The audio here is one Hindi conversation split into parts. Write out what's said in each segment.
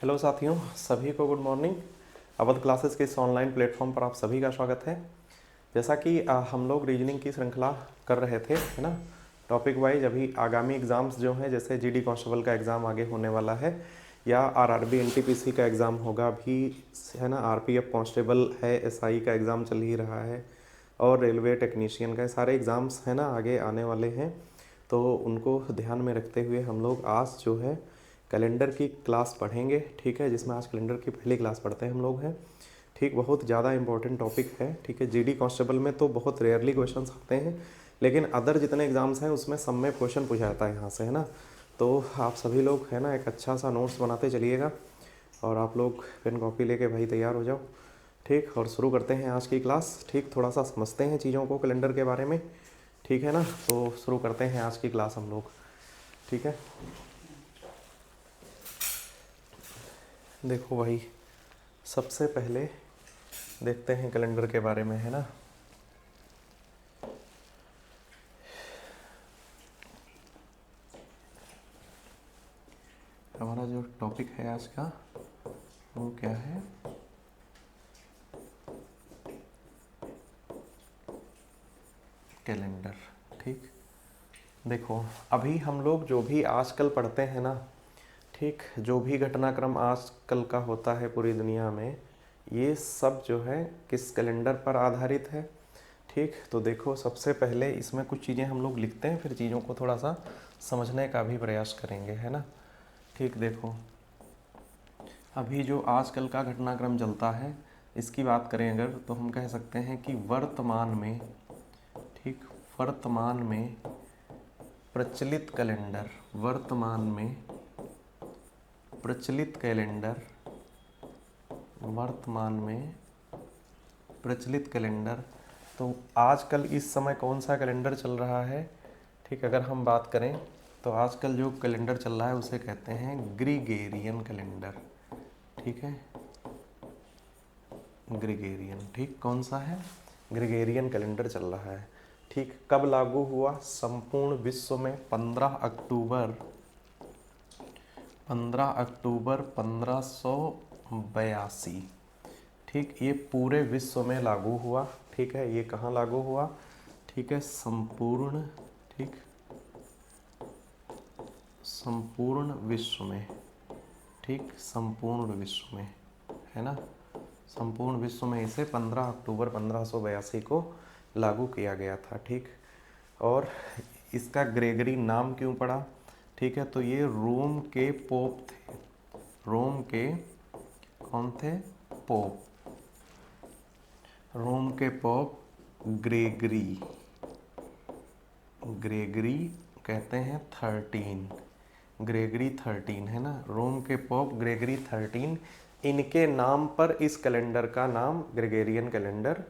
हेलो साथियों, सभी को गुड मॉर्निंग। अवध क्लासेस के इस ऑनलाइन प्लेटफॉर्म पर आप सभी का स्वागत है। जैसा कि हम लोग रीजनिंग की श्रृंखला कर रहे थे, है ना, टॉपिक वाइज। अभी आगामी एग्ज़ाम्स जो हैं, जैसे जीडी कांस्टेबल का एग्ज़ाम आगे होने वाला है, या आरआरबी एनटीपीसी का एग्ज़ाम होगा अभी, है ना, आरपीएफ कांस्टेबल है, एसआई का एग्ज़ाम चल ही रहा है, और रेलवे टेक्नीशियन का, सारे एग्ज़ाम्स है ना आगे आने वाले हैं। तो उनको ध्यान में रखते हुए हम लोग आज जो है कैलेंडर की क्लास पढ़ेंगे, ठीक है, जिसमें आज कैलेंडर की पहली क्लास पढ़ते हैं हम लोग हैं, ठीक। बहुत ज़्यादा इंपॉर्टेंट टॉपिक है, ठीक है। जीडी कांस्टेबल में तो बहुत रेयरली क्वेश्चंस आते हैं, लेकिन अदर जितने एग्जाम्स हैं उसमें सब में क्वेश्चन पूछा जाता है यहाँ से, है ना। तो आप सभी लोग है ना एक अच्छा सा नोट्स बनाते चलिएगा, और आप लोग पेन कॉपी लेके भाई तैयार हो जाओ, ठीक। और शुरू करते हैं आज की क्लास, ठीक। थोड़ा सा समझते हैं चीज़ों को कैलेंडर के बारे में, ठीक है ना। तो शुरू करते हैं आज की क्लास हम लोग, ठीक है। देखो भाई, सबसे पहले देखते हैं कैलेंडर के बारे में, है ना। हमारा जो टॉपिक है आज का वो क्या है, कैलेंडर, ठीक। देखो, अभी हम लोग जो भी आजकल पढ़ते हैं ना, ठीक, जो भी घटनाक्रम आजकल का होता है पूरी दुनिया में, ये सब जो है किस कैलेंडर पर आधारित है, ठीक। तो देखो, सबसे पहले इसमें कुछ चीज़ें हम लोग लिखते हैं, फिर चीज़ों को थोड़ा सा समझने का भी प्रयास करेंगे, है ना, ठीक। देखो, अभी जो आजकल का घटनाक्रम चलता है, इसकी बात करें अगर, तो हम कह सकते हैं कि वर्तमान में, ठीक, वर्तमान में प्रचलित कैलेंडर, वर्तमान में प्रचलित कैलेंडर, वर्तमान में प्रचलित कैलेंडर। तो आजकल इस समय कौन सा कैलेंडर चल रहा है, ठीक। अगर हम बात करें तो आजकल जो कैलेंडर चल रहा है उसे कहते हैं ग्रिगोरियन कैलेंडर, ठीक है, ग्रिगोरियन, ठीक। कौन सा है, ग्रिगोरियन कैलेंडर चल रहा है, ठीक। कब लागू हुआ, संपूर्ण विश्व में 15 अक्टूबर 1582, ठीक। ये पूरे विश्व में लागू हुआ, ठीक है। ये कहाँ लागू हुआ, ठीक है, संपूर्ण, ठीक, संपूर्ण विश्व में, ठीक, संपूर्ण विश्व में, है ना, संपूर्ण विश्व में इसे 15 अक्टूबर 1582 को लागू किया गया था, ठीक। और इसका ग्रेगरी नाम क्यों पड़ा, ठीक है, तो ये रोम के पोप थे, रोम के कौन थे, पोप, रोम के पोप ग्रेगरी, ग्रेगरी कहते हैं 13, ग्रेगरी 13, है ना, रोम के पोप ग्रेगरी 13, इनके नाम पर इस कैलेंडर का नाम ग्रेगोरियन कैलेंडर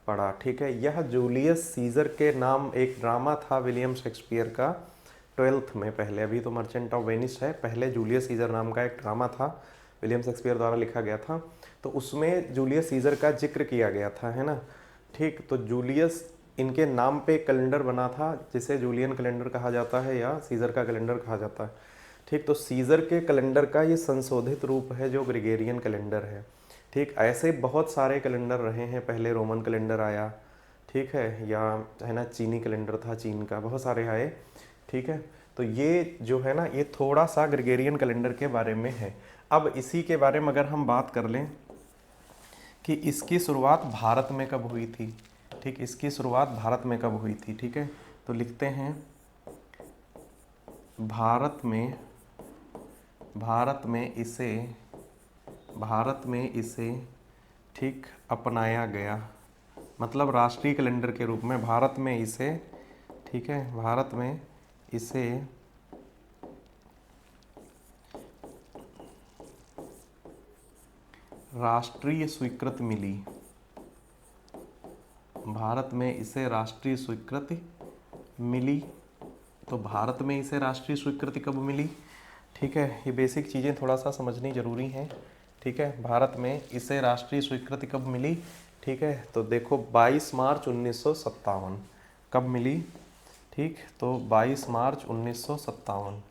पड़ा, ठीक है। यह जूलियस सीजर के नाम एक ड्रामा था विलियम शेक्सपियर का 12th में, पहले, अभी तो मर्चेंट ऑफ वेनिस है, पहले जूलियस सीजर नाम का एक ड्रामा था विलियम शेक्सपियर द्वारा लिखा गया था, तो उसमें जूलियस सीजर का जिक्र किया गया था, है ना, ठीक। तो जूलियस, इनके नाम पे कैलेंडर बना था जिसे जूलियन कैलेंडर कहा जाता है या सीजर का कैलेंडर कहा जाता है, ठीक। तो सीजर के कैलेंडर का ये संशोधित रूप है जो ग्रेगोरियन कैलेंडर है, ठीक। ऐसे बहुत सारे कैलेंडर रहे हैं, पहले रोमन कैलेंडर आया, ठीक है, या है ना चीनी कैलेंडर था, चीन का, बहुत सारे आए, ठीक है। तो ये जो है ना, ये थोड़ा सा ग्रेगोरियन कैलेंडर के बारे में है। अब इसी के बारे में अगर हम बात कर लें कि इसकी शुरुआत भारत में कब हुई थी, ठीक, इसकी शुरुआत भारत में कब हुई थी, ठीक है। तो लिखते हैं भारत में, भारत में इसे ठीक अपनाया गया, मतलब राष्ट्रीय कैलेंडर के रूप में भारत में इसे, ठीक है, भारत में इसे राष्ट्रीय स्वीकृति मिली, भारत में इसे राष्ट्रीय स्वीकृति मिली। तो भारत में इसे राष्ट्रीय स्वीकृति कब मिली, ठीक है, ये बेसिक चीज़ें थोड़ा सा समझनी जरूरी हैं, ठीक है। भारत में इसे राष्ट्रीय स्वीकृति कब मिली, ठीक है, तो देखो 22 मार्च 1957 कब मिली, ठीक। तो 22 मार्च 1957,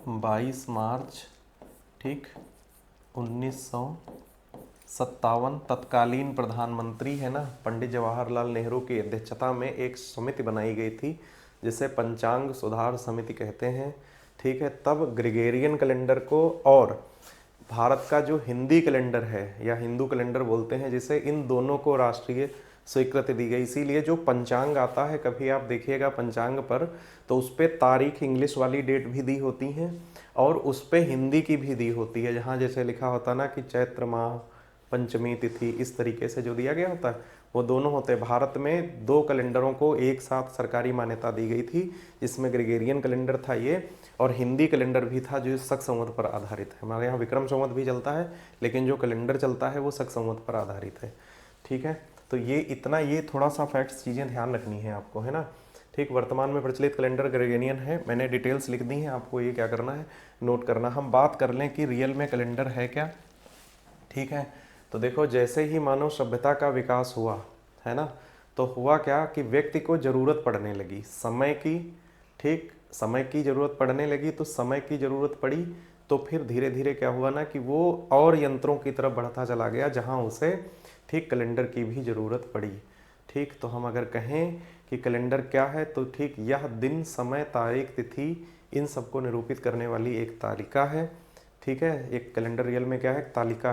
22 मार्च ठीक, 1957 तत्कालीन प्रधानमंत्री है ना पंडित जवाहरलाल नेहरू की अध्यक्षता में एक समिति बनाई गई थी जिसे पंचांग सुधार समिति कहते हैं। ठीक है, तब ग्रेगोरियन कैलेंडर को और भारत का जो हिंदी कैलेंडर है या हिंदू कैलेंडर बोलते हैं जिसे, इन दोनों को राष्ट्रीय स्वीकृति दी गई। इसीलिए जो पंचांग आता है, कभी आप देखिएगा पंचांग पर तो उस पर तारीख इंग्लिश वाली डेट भी दी होती हैं और उस पर हिंदी की भी दी होती है, जहाँ जैसे लिखा होता ना कि चैत्र माह पंचमी तिथि, इस तरीके से जो दिया गया होता है वो दोनों होते हैं। भारत में दो कैलेंडरों को एक साथ सरकारी मान्यता दी गई थी, जिसमें ग्रेगोरियन कैलेंडर था ये और हिंदी कैलेंडर भी था जो शक संवत पर आधारित है। हमारे यहाँ विक्रम संवत भी चलता है लेकिन जो कैलेंडर चलता है वो शक संवत पर आधारित है। ठीक है, तो ये इतना, ये थोड़ा सा फैक्ट्स चीज़ें ध्यान रखनी है आपको, है ना। ठीक, वर्तमान में प्रचलित कैलेंडर ग्रेगोरियन है, मैंने डिटेल्स लिख दी हैं, आपको ये क्या करना है, नोट करना। हम बात कर लें कि रियल में कैलेंडर है क्या। ठीक है, तो देखो जैसे ही मानव सभ्यता का विकास हुआ है ना, तो हुआ क्या कि व्यक्ति को ज़रूरत पड़ने लगी समय की। ठीक, समय की ज़रूरत पड़ने लगी, तो समय की ज़रूरत पड़ी तो फिर धीरे धीरे क्या हुआ ना कि वो और यंत्रों की तरफ बढ़ता चला गया, जहाँ उसे ठीक कैलेंडर की भी ज़रूरत पड़ी। ठीक, तो हम अगर कहें कि कैलेंडर क्या है, तो ठीक यह दिन, समय, तारीख, तिथि, इन सबको निरूपित करने वाली एक तालिका है। ठीक है, एक कैलेंडर रियल में क्या है, तालिका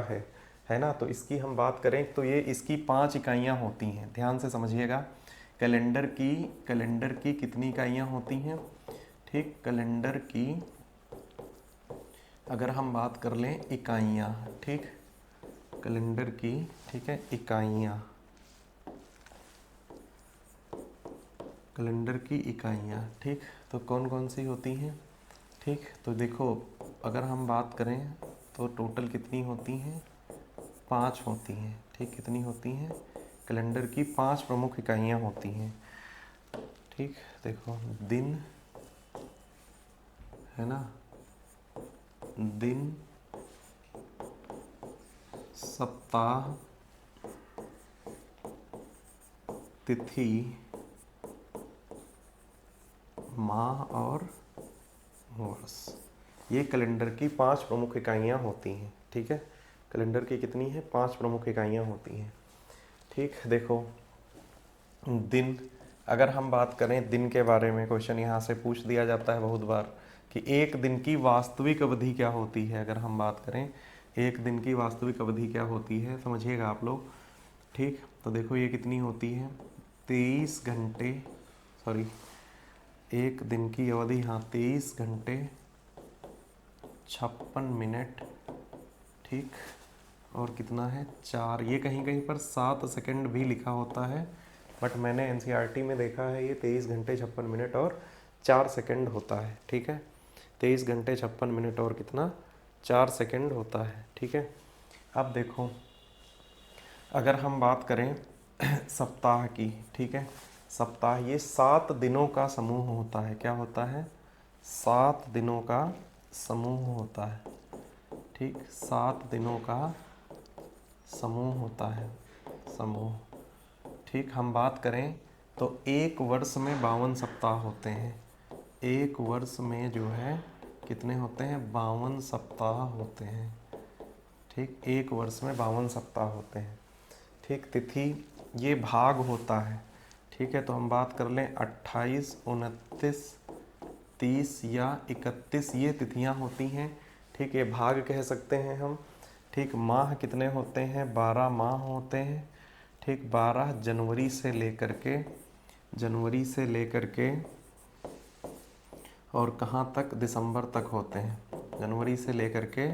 है ना। तो इसकी हम बात करें तो ये इसकी 5 इकाइयाँ होती हैं, ध्यान से समझिएगा। कैलेंडर की कितनी इकाइयाँ होती हैं। ठीक, कैलेंडर की अगर हम बात कर लें इकाइयाँ, ठीक, कैलेंडर की, ठीक है, इकाइयाँ, कैलेंडर की इकाइयाँ, ठीक, तो कौन कौन सी होती हैं। ठीक, तो देखो अगर हम बात करें तो टोटल कितनी होती हैं, 5 होती हैं। ठीक, कितनी होती हैं, कैलेंडर की 5 प्रमुख इकाइयाँ होती हैं। ठीक, देखो दिन है ना, दिन, सप्ताह, तिथि, माह और वर्ष, ये कैलेंडर की 5 प्रमुख इकाइयाँ होती हैं। ठीक है, कैलेंडर की कितनी है, 5 प्रमुख इकाइयाँ होती हैं। ठीक, देखो दिन, अगर हम बात करें दिन के बारे में, क्वेश्चन यहाँ से पूछ दिया जाता है बहुत बार कि एक दिन की वास्तविक अवधि क्या होती है। अगर हम बात करें एक दिन की वास्तविक अवधि क्या होती है, समझिएगा आप लोग। ठीक, तो देखो ये कितनी होती है, 23 घंटे, सॉरी एक दिन की अवधि, हाँ 23 घंटे 56 मिनट। ठीक, और कितना है 4, ये कहीं कहीं पर 7 सेकंड भी लिखा होता है, बट मैंने एनसीईआरटी में देखा है ये 23 घंटे 56 मिनट और 4 सेकंड होता है। ठीक है, 23 घंटे 56 मिनट और कितना, 4 सेकंड होता है। ठीक है, अब देखो अगर हम बात करें सप्ताह की, ठीक है, सप्ताह ये 7 दिनों का समूह होता है। क्या होता है, 7 दिनों का समूह होता है। ठीक, 7 दिनों का समूह होता है, समूह। ठीक, हम बात करें तो एक वर्ष में 52 सप्ताह होते हैं। एक वर्ष में जो है कितने होते हैं, 52 सप्ताह होते हैं। ठीक, एक वर्ष में 52 सप्ताह होते हैं। ठीक, तिथि ये भाग होता है। ठीक है, तो हम बात कर लें 28, 29, 30 या 31, ये तिथियां होती हैं। ठीक, ये भाग कह सकते हैं हम। ठीक, माह कितने होते हैं, 12 माह होते हैं। ठीक, 12 जनवरी से लेकर के और कहाँ तक, दिसंबर तक होते हैं। जनवरी से लेकर के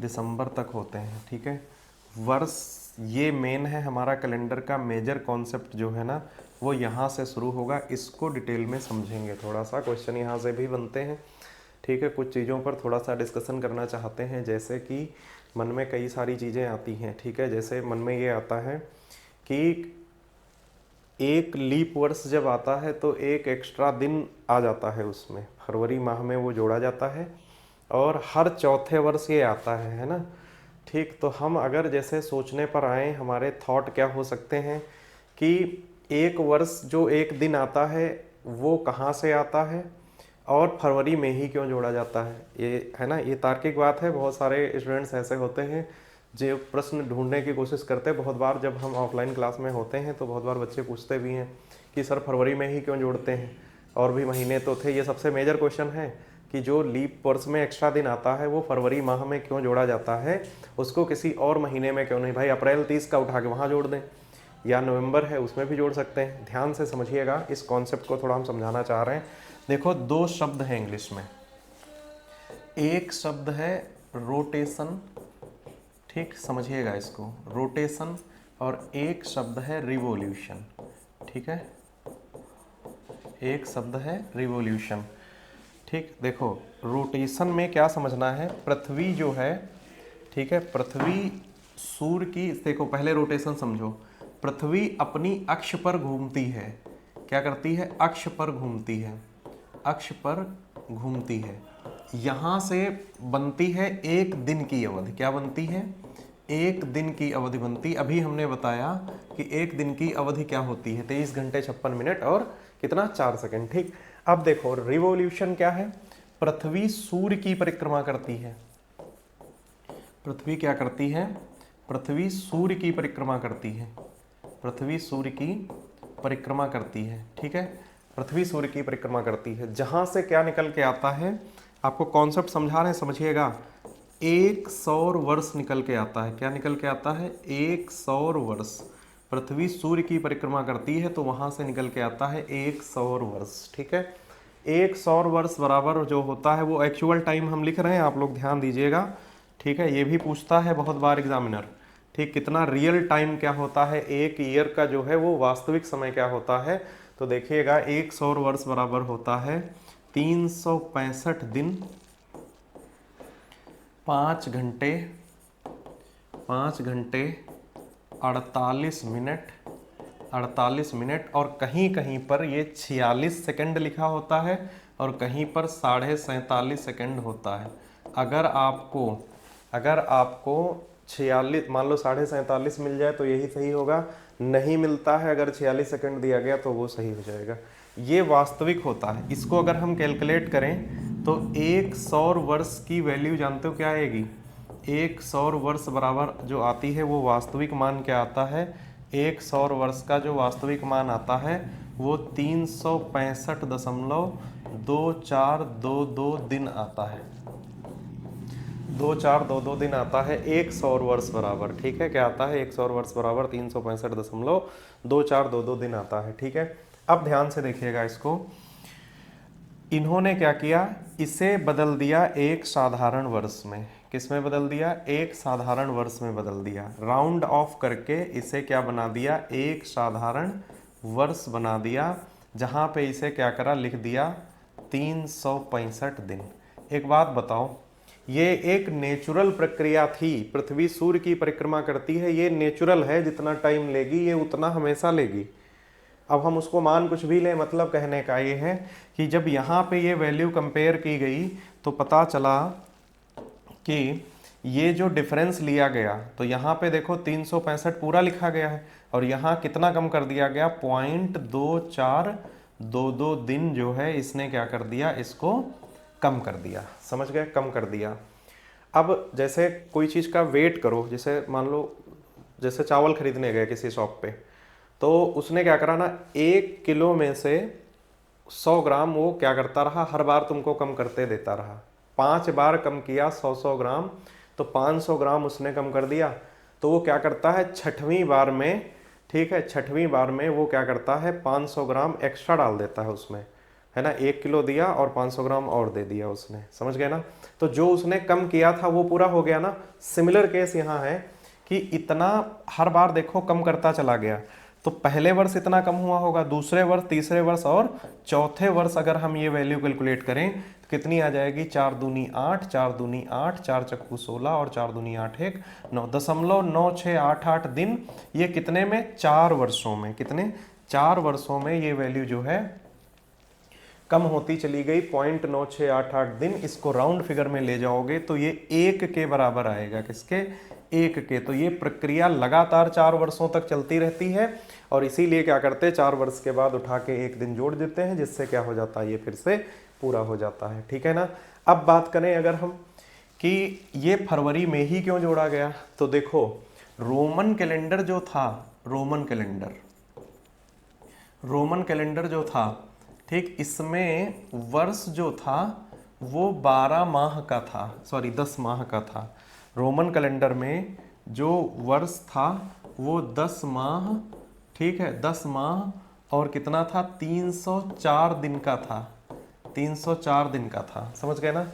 दिसंबर तक होते हैं। ठीक है, वर्ष ये मेन है हमारा कैलेंडर का मेजर कॉन्सेप्ट जो है ना, वो यहाँ से शुरू होगा। इसको डिटेल में समझेंगे, थोड़ा सा क्वेश्चन यहाँ से भी बनते हैं। ठीक है, कुछ चीज़ों पर थोड़ा सा डिस्कशन करना चाहते हैं, जैसे कि मन में कई सारी चीज़ें आती हैं। ठीक है, जैसे मन में ये आता है कि एक लीप वर्ष जब आता है तो एक एक्स्ट्रा दिन आ जाता है उसमें, फरवरी माह में वो जोड़ा जाता है और हर चौथे वर्ष ये आता है ना। ठीक, तो हम अगर जैसे सोचने पर आए, हमारे थॉट क्या हो सकते हैं कि एक वर्ष जो एक दिन आता है वो कहाँ से आता है और फरवरी में ही क्यों जोड़ा जाता है, ये है ना, ये तार्किक बात है। बहुत सारे स्टूडेंट्स ऐसे होते हैं जो प्रश्न ढूंढने की कोशिश करते हैं। बहुत बार जब हम ऑफलाइन क्लास में होते हैं तो बहुत बार बच्चे पूछते भी हैं कि सर फरवरी में ही क्यों जोड़ते हैं, और भी महीने तो थे। ये सबसे मेजर क्वेश्चन है कि जो लीप वर्ष में एक्स्ट्रा दिन आता है वो फरवरी माह में क्यों जोड़ा जाता है, उसको किसी और महीने में क्यों नहीं। भाई अप्रैल 30 का उठा के वहाँ जोड़ दें, या नवंबर है उसमें भी जोड़ सकते हैं। ध्यान से समझिएगा, इस कॉन्सेप्ट को थोड़ा हम समझाना चाह रहे हैं। देखो, दो शब्द हैं इंग्लिश में, एक शब्द है रोटेशन, ठीक, समझिएगा इसको, रोटेशन, और एक शब्द है रिवॉल्यूशन, ठीक है, एक शब्द है रिवॉल्यूशन, ठीक। देखो, रोटेशन में क्या समझना है, पृथ्वी जो है, ठीक है, पृथ्वी सूर्य की, देखो पहले रोटेशन समझो, पृथ्वी अपनी अक्ष पर घूमती है, क्या करती है, अक्ष पर घूमती है, अक्ष पर घूमती है, यहाँ से बनती है एक दिन की अवधि, क्या बनती है, एक दिन की अवधि बनती। अभी हमने बताया कि एक दिन की अवधि क्या होती है, 23 घंटे 56 मिनट और कितना, 4 सेकंड, ठीक। अब देखो रिवॉल्यूशन क्या है, पृथ्वी सूर्य की परिक्रमा करती है, पृथ्वी क्या करती है, पृथ्वी सूर्य की परिक्रमा करती है, पृथ्वी सूर्य की परिक्रमा करती है, ठीक है, पृथ्वी सूर्य की परिक्रमा करती है। जहां से क्या निकल के आता है, आपको कॉन्सेप्ट समझा रहे हैं, समझिएगा, एक सौर वर्ष निकल के आता है, क्या निकल के आता है, एक सौर वर्ष। पृथ्वी सूर्य की परिक्रमा करती है तो वहां से निकल के आता है एक सौर वर्ष, ठीक है। एक सौर वर्ष बराबर जो होता है वो एक्चुअल टाइम हम लिख रहे हैं, आप लोग ध्यान दीजिएगा, ठीक है। ये भी पूछता है बहुत बार एग्जामिनर, ठीक, कितना रियल टाइम क्या होता है, एक ईयर का जो है वो वास्तविक समय क्या होता है। तो देखिएगा, एक सौर वर्ष बराबर होता है 365 दिन 5 घंटे 48 मिनट 48 मिनट, और कहीं कहीं पर ये 46 सेकंड लिखा होता है और कहीं पर 47.5 सेकंड होता है। अगर आपको 46 मान लो 47.5 मिल जाए तो यही सही होगा, नहीं मिलता है अगर 46 सेकंड दिया गया तो वो सही हो जाएगा। ये वास्तविक होता है। इसको अगर हम कैलकुलेट करें तो एक सौर वर्ष की वैल्यू जानते हो क्या आएगी, एक सौर वर्ष बराबर जो आती है वो वास्तविक मान क्या आता है, एक सौर वर्ष का जो वास्तविक मान आता है वो 365.2422 दिन आता है, 2422 दिन आता है एक सौर वर्ष बराबर, ठीक है। क्या आता है, एक सौर वर्ष बराबर 365.2422 दिन आता है, ठीक है। अब ध्यान से देखिएगा इसको, इन्होंने क्या किया, इसे बदल दिया एक साधारण वर्ष में, किस में बदल दिया, एक साधारण वर्ष में बदल दिया, राउंड ऑफ करके इसे क्या बना दिया, एक साधारण वर्ष बना दिया, जहां पे इसे क्या करा, लिख दिया 365 दिन। एक बात बताओ, ये एक नेचुरल प्रक्रिया थी, पृथ्वी सूर्य की परिक्रमा करती है, ये नेचुरल है, जितना टाइम लेगी ये उतना हमेशा लेगी। अब हम उसको मान कुछ भी लें, मतलब कहने का ये है कि जब यहाँ पे ये वैल्यू कंपेयर की गई तो पता चला कि ये जो डिफरेंस लिया गया, तो यहाँ पे देखो 365 पूरा लिखा गया है और यहाँ कितना कम कर दिया गया, 0.2422 दिन जो है इसने क्या कर दिया, इसको कम कर दिया, समझ गए, कम कर दिया। अब जैसे कोई चीज़ का वेट करो, जैसे मान लो जैसे चावल खरीदने गए किसी शॉप पे, तो उसने क्या करा ना, 1 किलो में से 100 ग्राम वो क्या करता रहा, हर बार तुमको कम करते देता रहा, 5 बार कम किया 100 ग्राम, तो 500 ग्राम उसने कम कर दिया। तो वो क्या करता है, 6वीं बार में, ठीक है, 6वीं बार में वो क्या करता है, 500 ग्राम एक्स्ट्रा डाल देता है उसमें, है ना, 1 किलो दिया और 500 ग्राम और दे दिया उसने, समझ गए ना। तो जो उसने कम किया था वो पूरा हो गया ना। सिमिलर केस यहाँ है कि इतना हर बार देखो कम करता चला गया, तो पहले वर्ष इतना कम हुआ होगा, दूसरे वर्ष, तीसरे वर्ष और चौथे वर्ष अगर हम ये वैल्यू कैलकुलेट करें तो कितनी आ जाएगी, 4 दूनी 8, 4 दूनी 8, 4 चक्कू 16 और 4 दूनी 8 1 9, 0.9688 दिन, ये कितने में, 4 वर्षों में, कितने, 4 वर्षों में ये वैल्यू जो है कम होती चली गई 0.9688 दिन। इसको राउंड फिगर में ले जाओगे तो ये 1 के बराबर आएगा, किसके, 1 के। तो ये प्रक्रिया लगातार 4 वर्षों तक चलती रहती है और इसीलिए क्या करते हैं, 4 वर्ष के बाद उठा के 1 दिन जोड़ देते हैं, जिससे क्या हो जाता है, ये फिर से पूरा हो जाता है, ठीक है ना। अब बात करें अगर हम कि ये फरवरी में ही क्यों जोड़ा गया, तो देखो रोमन कैलेंडर जो था, रोमन कैलेंडर जो था, ठीक, इसमें वर्ष जो था वो 12 माह का था, सॉरी 10 माह का था। रोमन कैलेंडर में जो वर्ष था वो 10 माह, ठीक है, 10 माह और कितना था, 304 दिन का था, 304 दिन का था, समझ गए ना।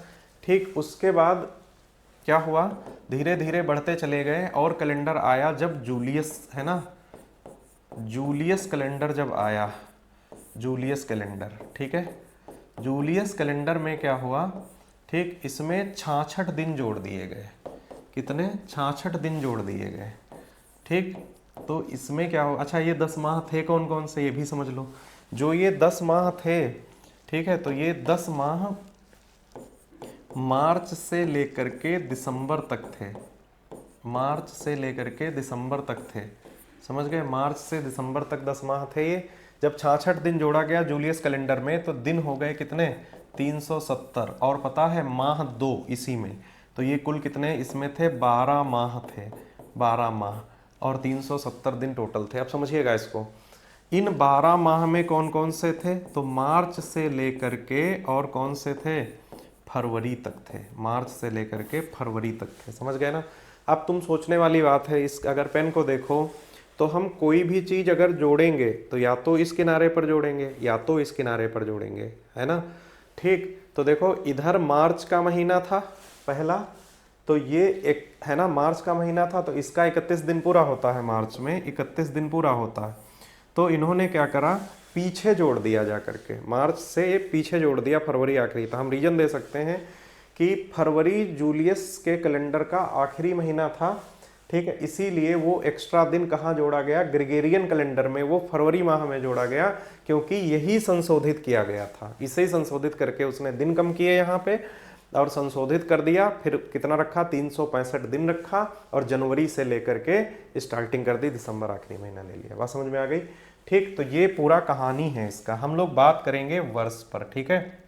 ठीक, उसके बाद क्या हुआ, धीरे धीरे बढ़ते चले गए और कैलेंडर आया जब जूलियस, है ना, जूलियस कैलेंडर जब आया, जूलियस कैलेंडर, ठीक है, जूलियस कैलेंडर में क्या हुआ, ठीक, इसमें 66 दिन जोड़ दिए गए, कितने, 66 दिन जोड़ दिए गए, ठीक। तो इसमें क्या हो, अच्छा ये 10 माह थे कौन कौन से, ये भी समझ लो। जो ये 10 माह थे, ठीक है, तो ये 10 माह मार्च से लेकर के दिसंबर तक थे, मार्च से लेकर के दिसंबर तक थे, समझ गए, मार्च से दिसंबर तक 10 माह थे ये। जब 66 दिन जोड़ा गया जूलियस कैलेंडर में तो दिन हो गए कितने, 370, और पता है माह 2 इसी में, तो ये कुल कितने इसमें थे, 12 माह थे, 12 माह और 370 दिन टोटल थे। अब समझिएगा इसको, इन 12 माह में कौन कौन से थे, तो मार्च से लेकर के और कौन से थे, फरवरी तक थे, मार्च से लेकर के फरवरी तक थे, समझ गए ना। अब तुम सोचने वाली बात है, इस अगर पेन को देखो तो हम कोई भी चीज़ अगर जोड़ेंगे तो या तो इस किनारे पर जोड़ेंगे या तो इस किनारे पर जोड़ेंगे, है ना। ठीक, तो देखो इधर मार्च का महीना था पहला, तो ये एक है ना, मार्च का महीना था, तो इसका 31 दिन पूरा होता है, मार्च में 31 दिन पूरा होता है। तो इन्होंने क्या करा, पीछे जोड़ दिया, जा करके मार्च से पीछे जोड़ दिया, फरवरी आखिरी था। हम रीजन दे सकते हैं कि फरवरी जूलियस के कैलेंडर का आखिरी महीना था, ठीक है, इसीलिए वो एक्स्ट्रा दिन कहाँ जोड़ा गया, ग्रेगोरियन कैलेंडर में, वो फरवरी माह में जोड़ा गया, क्योंकि यही संशोधित किया गया था, इसे ही संशोधित करके उसने दिन कम किए यहाँ पे और संशोधित कर दिया, फिर कितना रखा, 365 दिन रखा और जनवरी से लेकर के स्टार्टिंग कर दी, दिसंबर आखिरी महीना ले लिया। बात समझ में आ गई, ठीक। तो ये पूरा कहानी है इसका, हम लोग बात करेंगे वर्ष पर, ठीक है।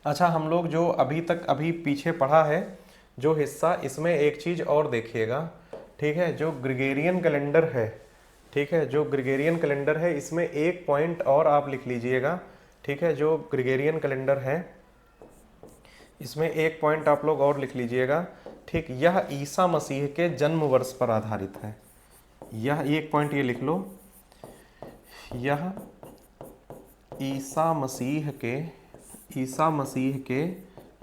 अच्छा, हम लोग जो अभी पीछे पढ़ा है जो हिस्सा, इसमें एक चीज़ और देखिएगा, ठीक है, जो ग्रेगोरियन कैलेंडर है, ठीक है, जो ग्रेगोरियन कैलेंडर है इसमें एक पॉइंट और आप लिख लीजिएगा, ठीक है, जो ग्रेगोरियन कैलेंडर है इसमें एक पॉइंट आप लोग और लिख लीजिएगा, ठीक, यह ईसा मसीह के जन्म वर्ष पर आधारित है, यह एक पॉइंट ये लिख लो, यह ईसा मसीह के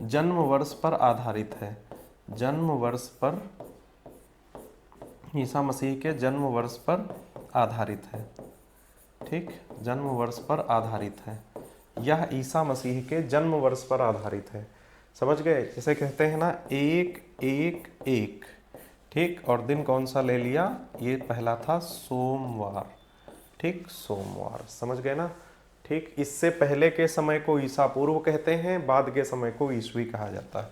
जन्म वर्ष पर आधारित है, जन्म वर्ष पर, ईसा मसीह के जन्म वर्ष पर आधारित है, ठीक, जन्म वर्ष पर आधारित है, यह ईसा मसीह के जन्म वर्ष पर आधारित है, समझ गए। इसे कहते हैं ना 1-1-1, ठीक, और दिन कौन सा ले लिया, ये पहला था सोमवार, ठीक, सोमवार, समझ गए ना। ठीक, इससे पहले के समय को ईसा पूर्व कहते हैं, बाद के समय को ईसवी कहा जाता है,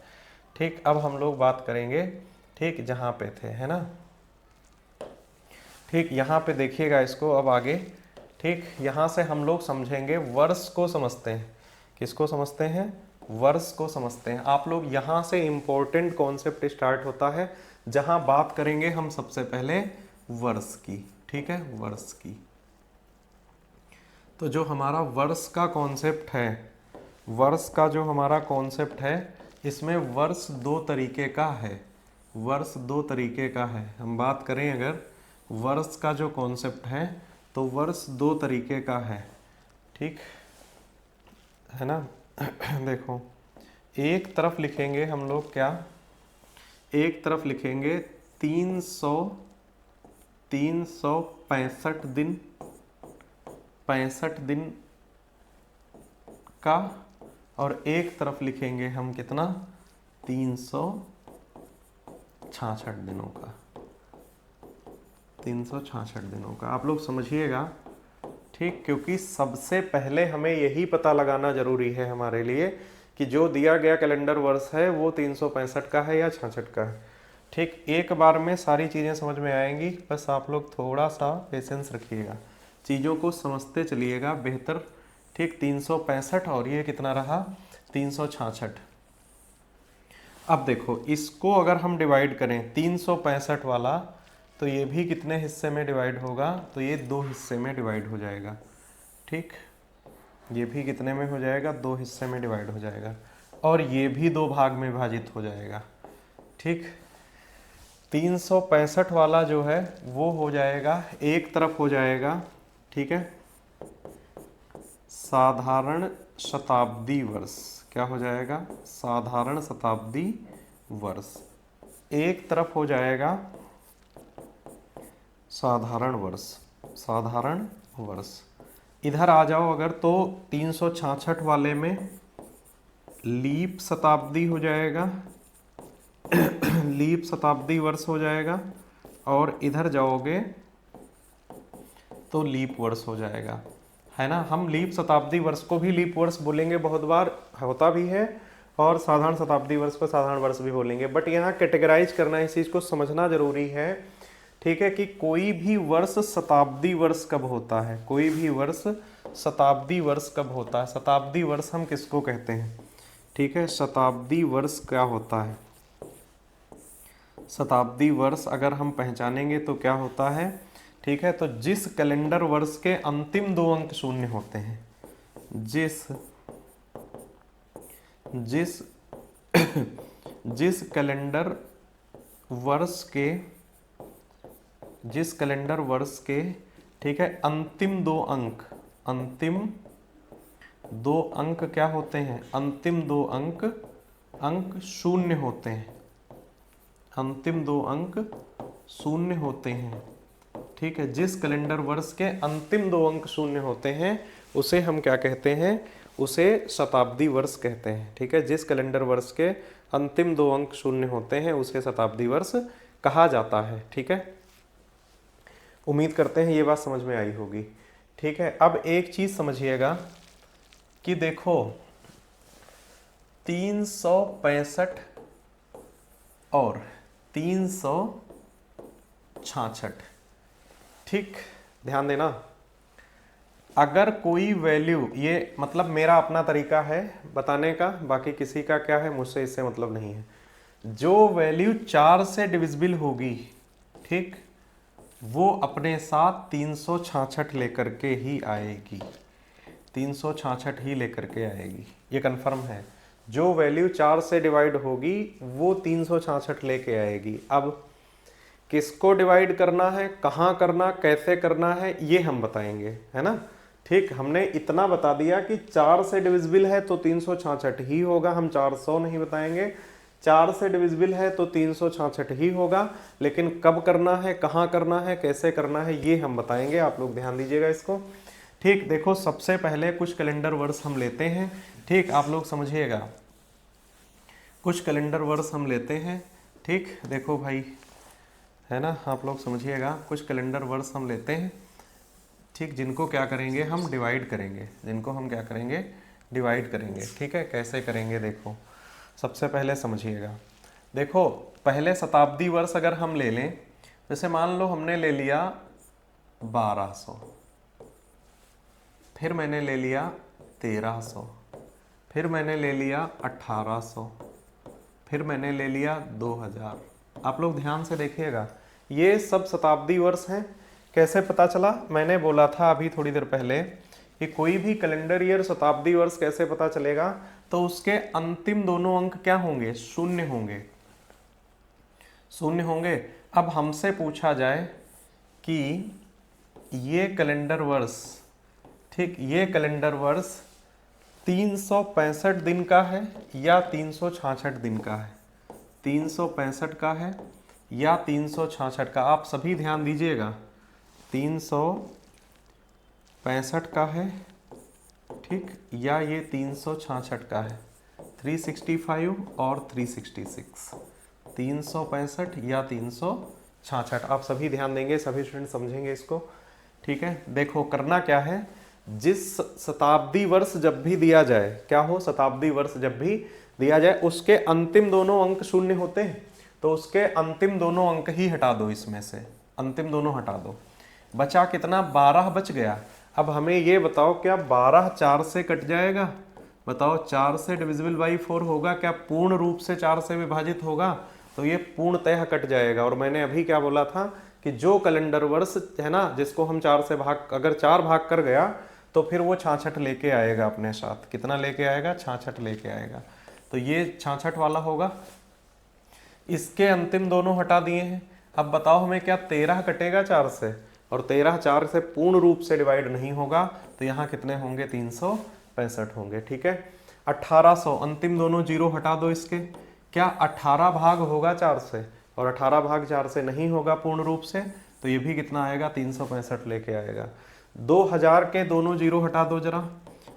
ठीक। अब हम लोग बात करेंगे, ठीक, जहाँ पे थे, है ना, ठीक, यहाँ पे देखिएगा इसको अब आगे, ठीक, यहाँ से हम लोग समझेंगे वर्ष को, समझते हैं किसको, समझते हैं वर्ष को समझते हैं। आप लोग यहाँ से इम्पोर्टेंट कॉन्सेप्ट स्टार्ट होता है, जहाँ बात करेंगे हम सबसे पहले वर्ष की, ठीक है, वर्ष की। तो जो हमारा वर्ष का कॉन्सेप्ट है, वर्ष का जो हमारा कॉन्सेप्ट है, इसमें वर्ष 2 तरीके का है, वर्ष 2 तरीके का है। हम बात करें अगर वर्ष का जो कॉन्सेप्ट है तो वर्ष 2 तरीके का है, ठीक है ना। देखो एक तरफ लिखेंगे हम लोग क्या, एक तरफ लिखेंगे 365 दिन, 65 दिन का, और एक तरफ लिखेंगे हम कितना, 366 दिनों का, 366 दिनों का। आप लोग समझिएगा, ठीक, क्योंकि सबसे पहले हमें यही पता लगाना जरूरी है हमारे लिए कि जो दिया गया कैलेंडर वर्ष है वो 365 का है या 66 का है, ठीक। एक बार में सारी चीज़ें समझ में आएंगी, बस आप लोग थोड़ा सा पेशेंस रखिएगा, चीज़ों को समझते चलिएगा बेहतर, ठीक, 365 और ये कितना रहा 366। अब देखो इसको अगर हम डिवाइड करें 365 वाला, तो ये भी कितने हिस्से में डिवाइड होगा, तो ये 2 हिस्से में डिवाइड हो जाएगा। ठीक, ये भी कितने में हो जाएगा, 2 हिस्से में डिवाइड हो जाएगा, और ये भी 2 भाग में विभाजित हो जाएगा। ठीक, 365 वाला जो है वो हो जाएगा, एक तरफ हो जाएगा, ठीक है, साधारण शताब्दी वर्ष। क्या हो जाएगा, साधारण शताब्दी वर्ष। एक तरफ हो जाएगा साधारण वर्ष, साधारण वर्ष। इधर आ जाओ अगर, तो 366 वाले में लीप शताब्दी हो जाएगा, लीप शताब्दी वर्ष हो जाएगा, और इधर जाओगे तो लीप वर्ष हो जाएगा, है ना। हम लीप शताब्दी वर्ष को भी लीप वर्ष बोलेंगे, बहुत बार होता भी है, और साधारण शताब्दी वर्ष को साधारण वर्ष भी बोलेंगे, बट यहाँ कैटेगराइज करना, इस चीज़ को समझना जरूरी है, ठीक है, कि कोई भी वर्ष शताब्दी वर्ष कब होता है, कोई भी वर्ष शताब्दी वर्ष कब होता है। शताब्दी वर्ष हम किसको कहते हैं, ठीक है, शताब्दी वर्ष क्या होता है, शताब्दी वर्ष अगर हम पहचानेंगे तो क्या होता है, ठीक है, तो जिस कैलेंडर वर्ष के अंतिम 2 अंक शून्य होते हैं, जिस कैलेंडर वर्ष के ठीक है अंतिम 2 अंक क्या होते हैं, अंतिम 2 अंक शून्य होते हैं, अंतिम 2 अंक शून्य होते हैं। ठीक है, जिस कैलेंडर वर्ष के अंतिम 2 अंक शून्य होते हैं उसे हम क्या कहते हैं, उसे शताब्दी वर्ष कहते हैं। ठीक है, जिस कैलेंडर वर्ष के अंतिम 2 अंक शून्य होते हैं उसे शताब्दी वर्ष कहा जाता है। ठीक है, उम्मीद करते हैं ये बात समझ में आई होगी। ठीक है, अब एक चीज समझिएगा कि देखो 365 और 366, ठीक, ध्यान देना, अगर कोई वैल्यू, ये मतलब मेरा अपना तरीका है बताने का, बाकी किसी का क्या है मुझसे इससे मतलब नहीं है, जो वैल्यू 4 से डिविजिबल होगी, ठीक, वो अपने साथ 366 लेकर के ही आएगी, 366 ही लेकर के आएगी, ये कंफर्म है। जो वैल्यू 4 से डिवाइड होगी वो 366 लेके आएगी। अब किसको डिवाइड करना है, कहाँ करना, कैसे करना है, ये हम बताएंगे, है ना। ठीक, हमने इतना बता दिया कि 4 से डिविजिबल है तो 366 ही होगा, हम 400 नहीं बताएंगे, 4 से डिविजिबल है तो 366 ही होगा, लेकिन कब करना है, कहाँ करना है, कैसे करना है, ये हम बताएंगे, आप लोग ध्यान दीजिएगा इसको। ठीक, देखो सबसे पहले कुछ कैलेंडर वर्ष हम लेते हैं। ठीक, आप लोग समझिएगा, कुछ कैलेंडर वर्ष हम लेते हैं। ठीक, देखो भाई, है ना, आप लोग समझिएगा, कुछ कैलेंडर वर्ष हम लेते हैं, ठीक, जिनको क्या करेंगे हम डिवाइड करेंगे, जिनको हम क्या करेंगे डिवाइड करेंगे। ठीक है, कैसे करेंगे देखो, सबसे पहले समझिएगा, देखो पहले शताब्दी वर्ष अगर हम ले लें, जैसे मान लो हमने ले लिया 1200, फिर मैंने ले लिया 1300, फिर मैंने ले लिया 1800, फिर मैंने ले लिया 2000। आप लोग ध्यान से देखिएगा, ये सब शताब्दी वर्ष हैं। कैसे पता चला, मैंने बोला था अभी थोड़ी देर पहले कि कोई भी कैलेंडर ईयर शताब्दी वर्ष कैसे पता चलेगा, तो उसके अंतिम दोनों अंक क्या होंगे, शून्य होंगे, शून्य होंगे। अब हमसे पूछा जाए कि ये कैलेंडर वर्ष, ठीक, ये कैलेंडर वर्ष 365 दिन का है या 366 दिन का है, 365 का है या 366 का, आप सभी ध्यान दीजिएगा, 365 का है, ठीक, या ये 366 का है, 365 और 366, 365 या 366, आप सभी ध्यान देंगे, सभी स्टूडेंट समझेंगे इसको। ठीक है, देखो करना क्या है, जिस शताब्दी वर्ष जब भी दिया जाए, क्या हो, शताब्दी वर्ष जब भी दिया जाए उसके अंतिम दोनों अंक शून्य होते हैं, तो उसके अंतिम दोनों अंक ही हटा दो, इसमें से अंतिम दोनों हटा दो, बचा कितना, 12 बच गया। अब हमें ये बताओ क्या 12 4 से कट जाएगा? बताओ 4 से डिविजिबल बाई 4 होगा क्या? पूर्ण रूप से 4 से विभाजित होगा? तो ये पूर्णतः कट जाएगा। और मैंने अभी क्या बोला था कि जो कैलेंडर वर्ष है ना, जिसको हम 4 से भाग, अगर 4 भाग कर गया तो फिर वो 66 लेके आएगा अपने साथ। कितना लेके आएगा? 66 लेके आएगा। तो ये 66 वाला होगा। इसके अंतिम दोनों हटा दिए हैं। अब बताओ हमें क्या 13 कटेगा 4 से? और 13 4 से पूर्ण रूप से डिवाइड नहीं होगा, तो यहाँ कितने होंगे? 365 होंगे। ठीक है। 1800, अंतिम दोनों जीरो हटा दो इसके। क्या 18 भाग होगा 4 से? और 18 भाग 4 से नहीं होगा पूर्ण रूप से, तो ये भी कितना आएगा? 365 लेके आएगा। 2000 के दोनों जीरो हटा दो जरा,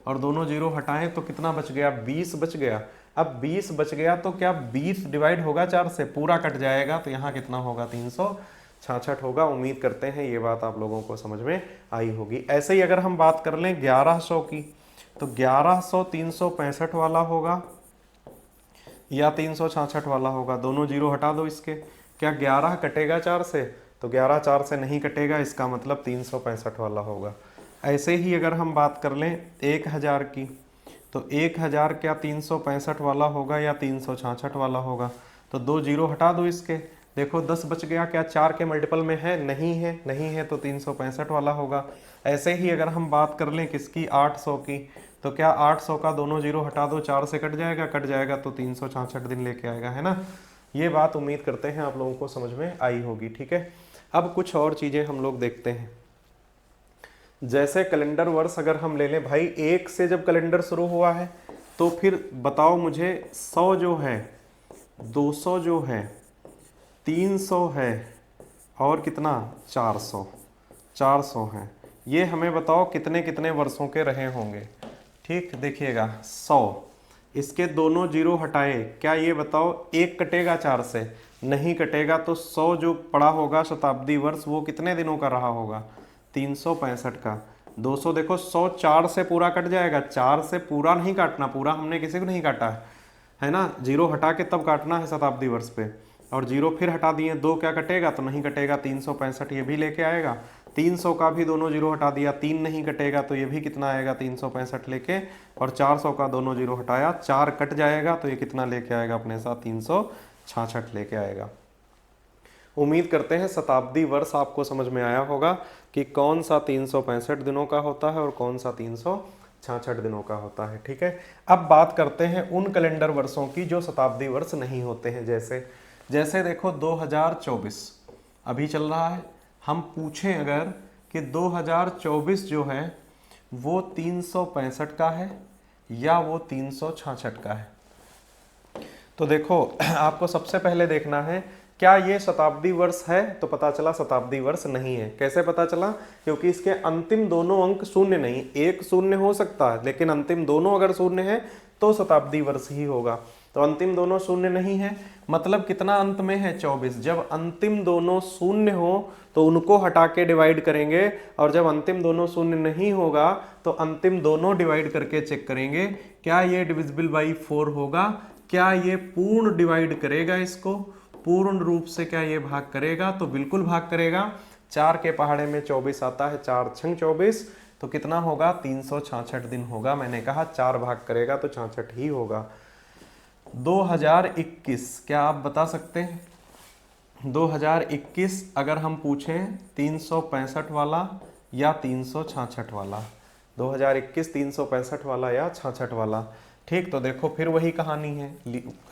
और दोनों जीरो हटाएं तो कितना बच गया? 20 बच गया। अब 20 बच गया तो क्या 20 डिवाइड होगा 4 से? पूरा कट जाएगा, तो यहाँ कितना होगा? 366 होगा। उम्मीद करते हैं ये बात आप लोगों को समझ में आई होगी। ऐसे ही अगर हम बात कर लें 1100 की, तो 1100 365 वाला होगा या 366 वाला होगा? दोनों जीरो हटा दो इसके। क्या 11 कटेगा 4 से? तो 11 4 से नहीं कटेगा, इसका मतलब 365 वाला होगा। ऐसे ही अगर हम बात कर लें 1000 की, तो 1000 क्या 365 वाला होगा या 366 वाला होगा? तो दो जीरो हटा दो इसके। देखो 10 बच गया। क्या 4 के मल्टीपल में है? नहीं है। नहीं है तो 365 वाला होगा। ऐसे ही अगर हम बात कर लें किसकी? 800 की, तो क्या 800 का दोनों जीरो हटा दो, 4 से कट जाएगा? कट जाएगा तो 366 दिन लेके आएगा, है ना। ये बात उम्मीद करते हैं आप लोगों को समझ में आई होगी। ठीक है। अब कुछ और चीज़ें हम लोग देखते हैं। जैसे कैलेंडर वर्ष अगर हम ले लें भाई, 1 से जब कैलेंडर शुरू हुआ है, तो फिर बताओ मुझे 100 जो है, 200 जो है, 300 है, और कितना? 400 है। ये हमें बताओ कितने कितने वर्षों के रहे होंगे। ठीक, देखिएगा 100, इसके दोनों जीरो हटाए, क्या ये बताओ 1 कटेगा 4 से? नहीं कटेगा। तो 100 जो पड़ा होगा शताब्दी वर्ष, वो कितने दिनों का रहा होगा? 365 का। 200 देखो 100 4 से पूरा कट जाएगा, 4 से पूरा नहीं काटना, पूरा हमने किसी को नहीं काटा है ना, जीरो हटा के तब काटना है शताब्दी वर्ष पे। और जीरो फिर हटा दिए, 2 क्या कटेगा? तो नहीं कटेगा, 365 ये भी लेके आएगा। 300 का भी दोनों जीरो हटा दिया, 3 नहीं कटेगा, तो ये भी कितना आएगा? 365 लेके। और 400 का दोनों जीरो हटाया, 4 कट जाएगा, तो ये कितना लेके आएगा अपने साथ? 366 लेके आएगा। उम्मीद करते हैं शताब्दी वर्ष आपको समझ में आया होगा कि कौन सा 365 दिनों का होता है और कौन सा 366 दिनों का होता है। ठीक है। अब बात करते हैं उन कैलेंडर वर्षों की जो शताब्दी वर्ष नहीं होते हैं। जैसे देखो 2024 अभी चल रहा है। हम पूछें अगर कि 2024 जो है वो 365 का है या वो 366 का है, तो देखो आपको सबसे पहले देखना है क्या ये शताब्दी वर्ष है, तो पता चला शताब्दी वर्ष नहीं है। कैसे पता चला? क्योंकि इसके अंतिम दोनों अंक शून्य नहीं, एक शून्य हो सकता है लेकिन अंतिम दोनों अगर शून्य है तो शताब्दी वर्ष ही होगा। तो अंतिम दोनों शून्य नहीं है, मतलब कितना अंत में है? 24। जब अंतिम दोनों शून्य हो तो उनको हटा के डिवाइड करेंगे, और जब अंतिम दोनों शून्य नहीं होगा तो अंतिम दोनों डिवाइड करके चेक करेंगे क्या ये डिविजिबल बाई 4 होगा, क्या ये पूर्ण डिवाइड करेगा, इसको पूर्ण रूप से क्या ये भाग करेगा? तो बिल्कुल भाग करेगा। 4 के पहाड़े में 24 आता है, 4 छंग 24, तो कितना होगा? 366 दिन होगा। मैंने कहा 4 भाग करेगा तो 66 ही होगा। 2021 क्या आप बता सकते हैं? 2021 अगर हम पूछें 365 वाला या 366 वाला, 2021 365 वाला या 66 वाला। ठीक, तो देखो फिर वही कहानी है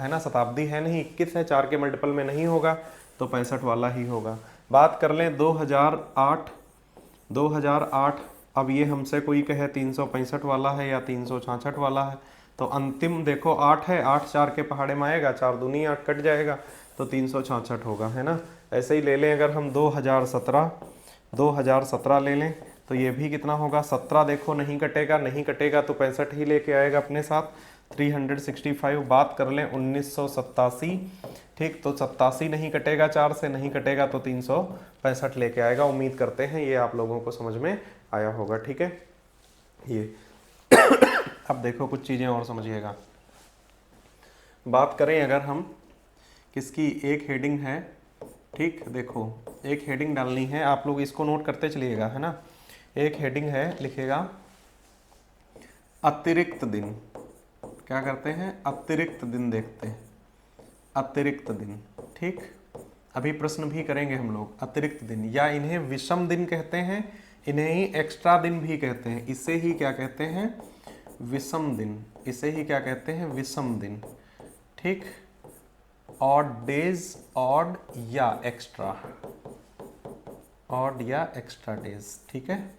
ना, शताब्दी है नहीं, 21 है, 4 के मल्टीपल में नहीं होगा तो 65 वाला ही होगा। बात कर लें 2008, अब ये हमसे कोई कहे 365 वाला है या 366 वाला है, तो अंतिम देखो 8 है, 8 4 के पहाड़े में आएगा, 4 दूनी 8 कट जाएगा तो 366 होगा, है ना। ऐसे ही ले लें अगर हम 2017 ले लें तो ये भी कितना होगा? 17 देखो नहीं कटेगा, नहीं कटेगा तो 65 ही लेके आएगा अपने साथ, 365। बात कर लें 1987, ठीक, तो 87 नहीं कटेगा, 4 से नहीं कटेगा तो 365 लेके आएगा। उम्मीद करते हैं ये आप लोगों को समझ में आया होगा। ठीक है, ये अब देखो कुछ चीज़ें और समझिएगा। बात करें अगर हम किसकी, एक हेडिंग है, ठीक, देखो एक हेडिंग डालनी है, आप लोग इसको नोट करते चलिएगा, है ना। एक हेडिंग है, लिखेगा अतिरिक्त दिन। क्या करते हैं? अतिरिक्त दिन देखते हैं, अतिरिक्त दिन। ठीक, अभी प्रश्न भी करेंगे हम लोग। अतिरिक्त दिन, या इन्हें विषम दिन कहते हैं, इन्हें ही एक्स्ट्रा दिन भी कहते हैं। इसे ही क्या कहते हैं? विषम दिन। इसे ही क्या कहते हैं? विषम दिन। ठीक, ऑड डेज, ऑड या एक्स्ट्रा, ऑड या एक्स्ट्रा डेज। ठीक है,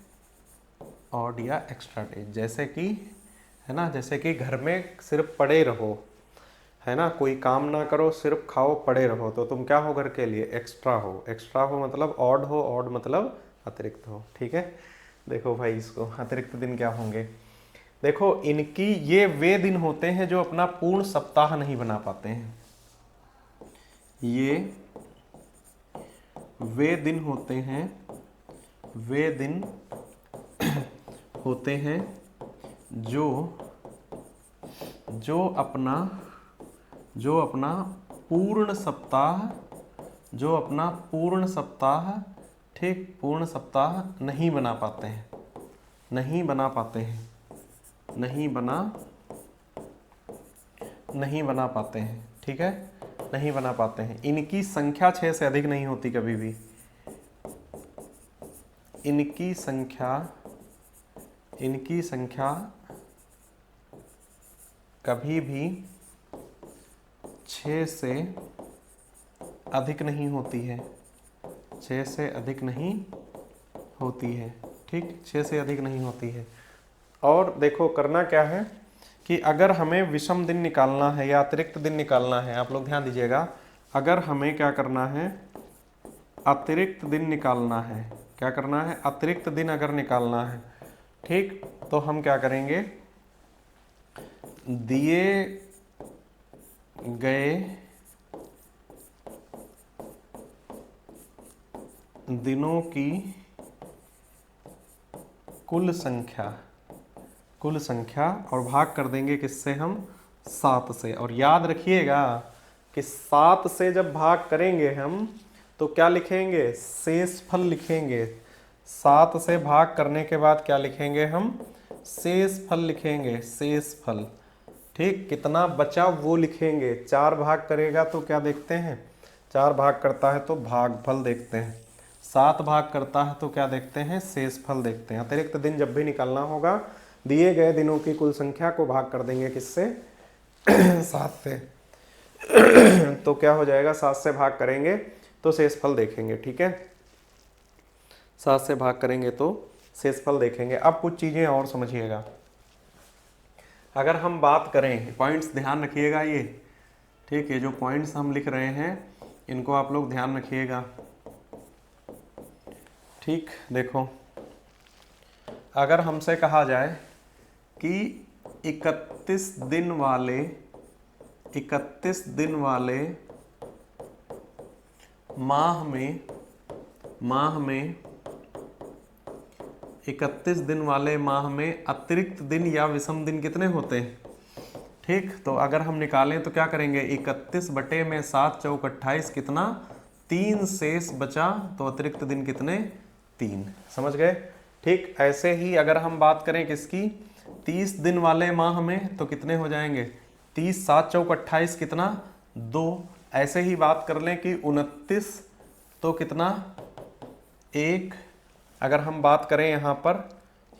ऑड या एक्स्ट्रा डेज। जैसे कि, है ना, जैसे कि घर में सिर्फ पड़े रहो, है ना, कोई काम ना करो, सिर्फ खाओ पड़े रहो, तो तुम क्या हो घर के लिए? एक्स्ट्रा हो। एक्स्ट्रा हो मतलब ऑड हो, ऑड मतलब अतिरिक्त हो। ठीक है, देखो भाई इसको अतिरिक्त दिन क्या होंगे। देखो, इनकी ये वे दिन होते हैं जो अपना पूर्ण सप्ताह नहीं बना पाते हैं। ये वे दिन होते हैं, वे दिन होते हैं जो अपना पूर्ण सप्ताह, ठीक, पूर्ण सप्ताह नहीं बना पाते हैं, नहीं बना पाते हैं, नहीं बना पाते हैं। ठीक है, नहीं बना पाते हैं। इनकी संख्या 6 से अधिक नहीं होती कभी भी। इनकी संख्या कभी भी 6 से अधिक नहीं होती है, 6 से अधिक नहीं होती है। ठीक, 6 से अधिक नहीं होती है। और देखो करना क्या है कि अगर हमें विषम दिन निकालना है या अतिरिक्त दिन निकालना है, आप लोग ध्यान दीजिएगा, अगर हमें क्या करना है? अतिरिक्त दिन निकालना है। क्या करना है? अतिरिक्त दिन अगर निकालना है, ठीक, तो हम क्या करेंगे? दिए गए दिनों की कुल संख्या और भाग कर देंगे किससे? हम 7 से। और याद रखिएगा कि 7 से जब भाग करेंगे हम तो क्या लिखेंगे? शेषफल लिखेंगे। 7 से भाग करने के बाद क्या लिखेंगे हम? शेषफल लिखेंगे, शेषफल। ठीक, कितना बचा वो लिखेंगे। 4 भाग करेगा तो क्या देखते हैं? 4 भाग करता है तो भागफल देखते हैं। 7 भाग करता है तो क्या देखते हैं? शेषफल देखते हैं। अतिरिक्त दिन जब भी निकालना होगा, दिए गए दिनों की कुल संख्या को भाग कर देंगे किससे? 7 से। तो क्या हो जाएगा? 7 से भाग करेंगे तो शेषफल देखेंगे। ठीक है, 7 से भाग करेंगे तो शेषफल देखेंगे। अब कुछ चीजें और समझिएगा। अगर हम बात करें, पॉइंट्स ध्यान रखिएगा ये, ठीक है, जो पॉइंट्स हम लिख रहे हैं इनको आप लोग ध्यान रखिएगा। ठीक, देखो, अगर हमसे कहा जाए कि 31 दिन वाले माह में 31 दिन वाले माह में अतिरिक्त दिन या विषम दिन कितने होते हैं? ठीक, तो अगर हम निकालें तो क्या करेंगे? 31 बटे में 7 चौक 28, कितना? 3 शेष बचा, तो अतिरिक्त दिन कितने? 3। समझ गए? ठीक, ऐसे ही अगर हम बात करें किसकी? 30 दिन वाले माह में तो कितने हो जाएंगे? 30, 7 चौक 28, कितना? 2। ऐसे ही बात कर लें कि 29 तो कितना? 1। अगर हम बात करें यहाँ पर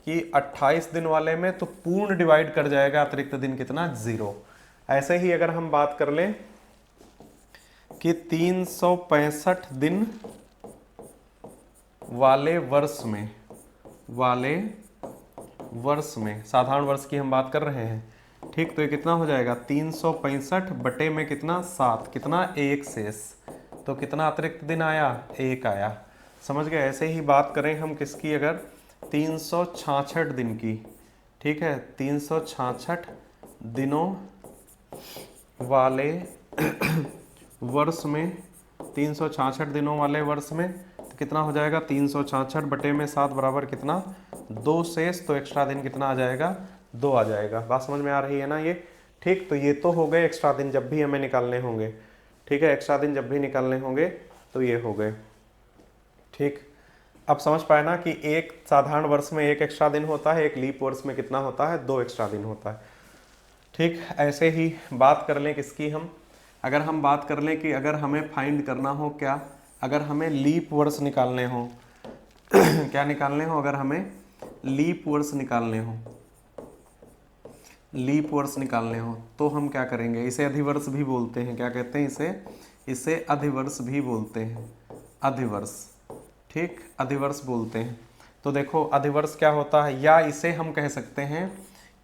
कि 28 दिन वाले में तो पूर्ण डिवाइड कर जाएगा, अतिरिक्त दिन कितना? 0। ऐसे ही अगर हम बात कर लें कि 365 दिन वाले वर्ष में साधारण वर्ष की हम बात कर रहे हैं। ठीक, तो ये कितना हो जाएगा? 365 बटे में कितना? 7, कितना? 1 शेष, तो कितना अतिरिक्त दिन आया? 1 आया। समझ गए? ऐसे ही बात करें हम किसकी? अगर 366 दिन की, ठीक है, 366 दिनों वाले वर्ष में, 366 दिनों वाले वर्ष में तो कितना हो जाएगा? 366 बटे में 7 बराबर कितना? 2 शेष, तो एक्स्ट्रा दिन कितना आ जाएगा? 2 आ जाएगा। बात समझ में आ रही है ना ये? ठीक, तो ये तो हो गए एक्स्ट्रा दिन जब भी हमें निकालने होंगे। ठीक है, एक्स्ट्रा दिन जब भी निकालने होंगे तो ये हो गए। ठीक, अब समझ पाए ना कि एक साधारण वर्ष में एक एक्स्ट्रा दिन होता है, एक लीप वर्ष में कितना होता है, 2 एक्स्ट्रा दिन होता है। ठीक, ऐसे ही बात कर लें किसकी हम, अगर हम बात कर लें कि अगर हमें फाइंड करना हो क्या, अगर हमें लीप वर्ष निकालने हो क्या निकालने हो, अगर हमें लीप वर्ष निकालने हो, लीप वर्ष निकालने हो तो हम क्या करेंगे, इसे अधिवर्ष भी बोलते हैं, क्या कहते हैं इसे अधिवर्ष भी बोलते हैं, अधिवर्ष। ठीक, अधिवर्ष बोलते हैं। तो देखो अधिवर्ष क्या होता है, या इसे हम कह सकते हैं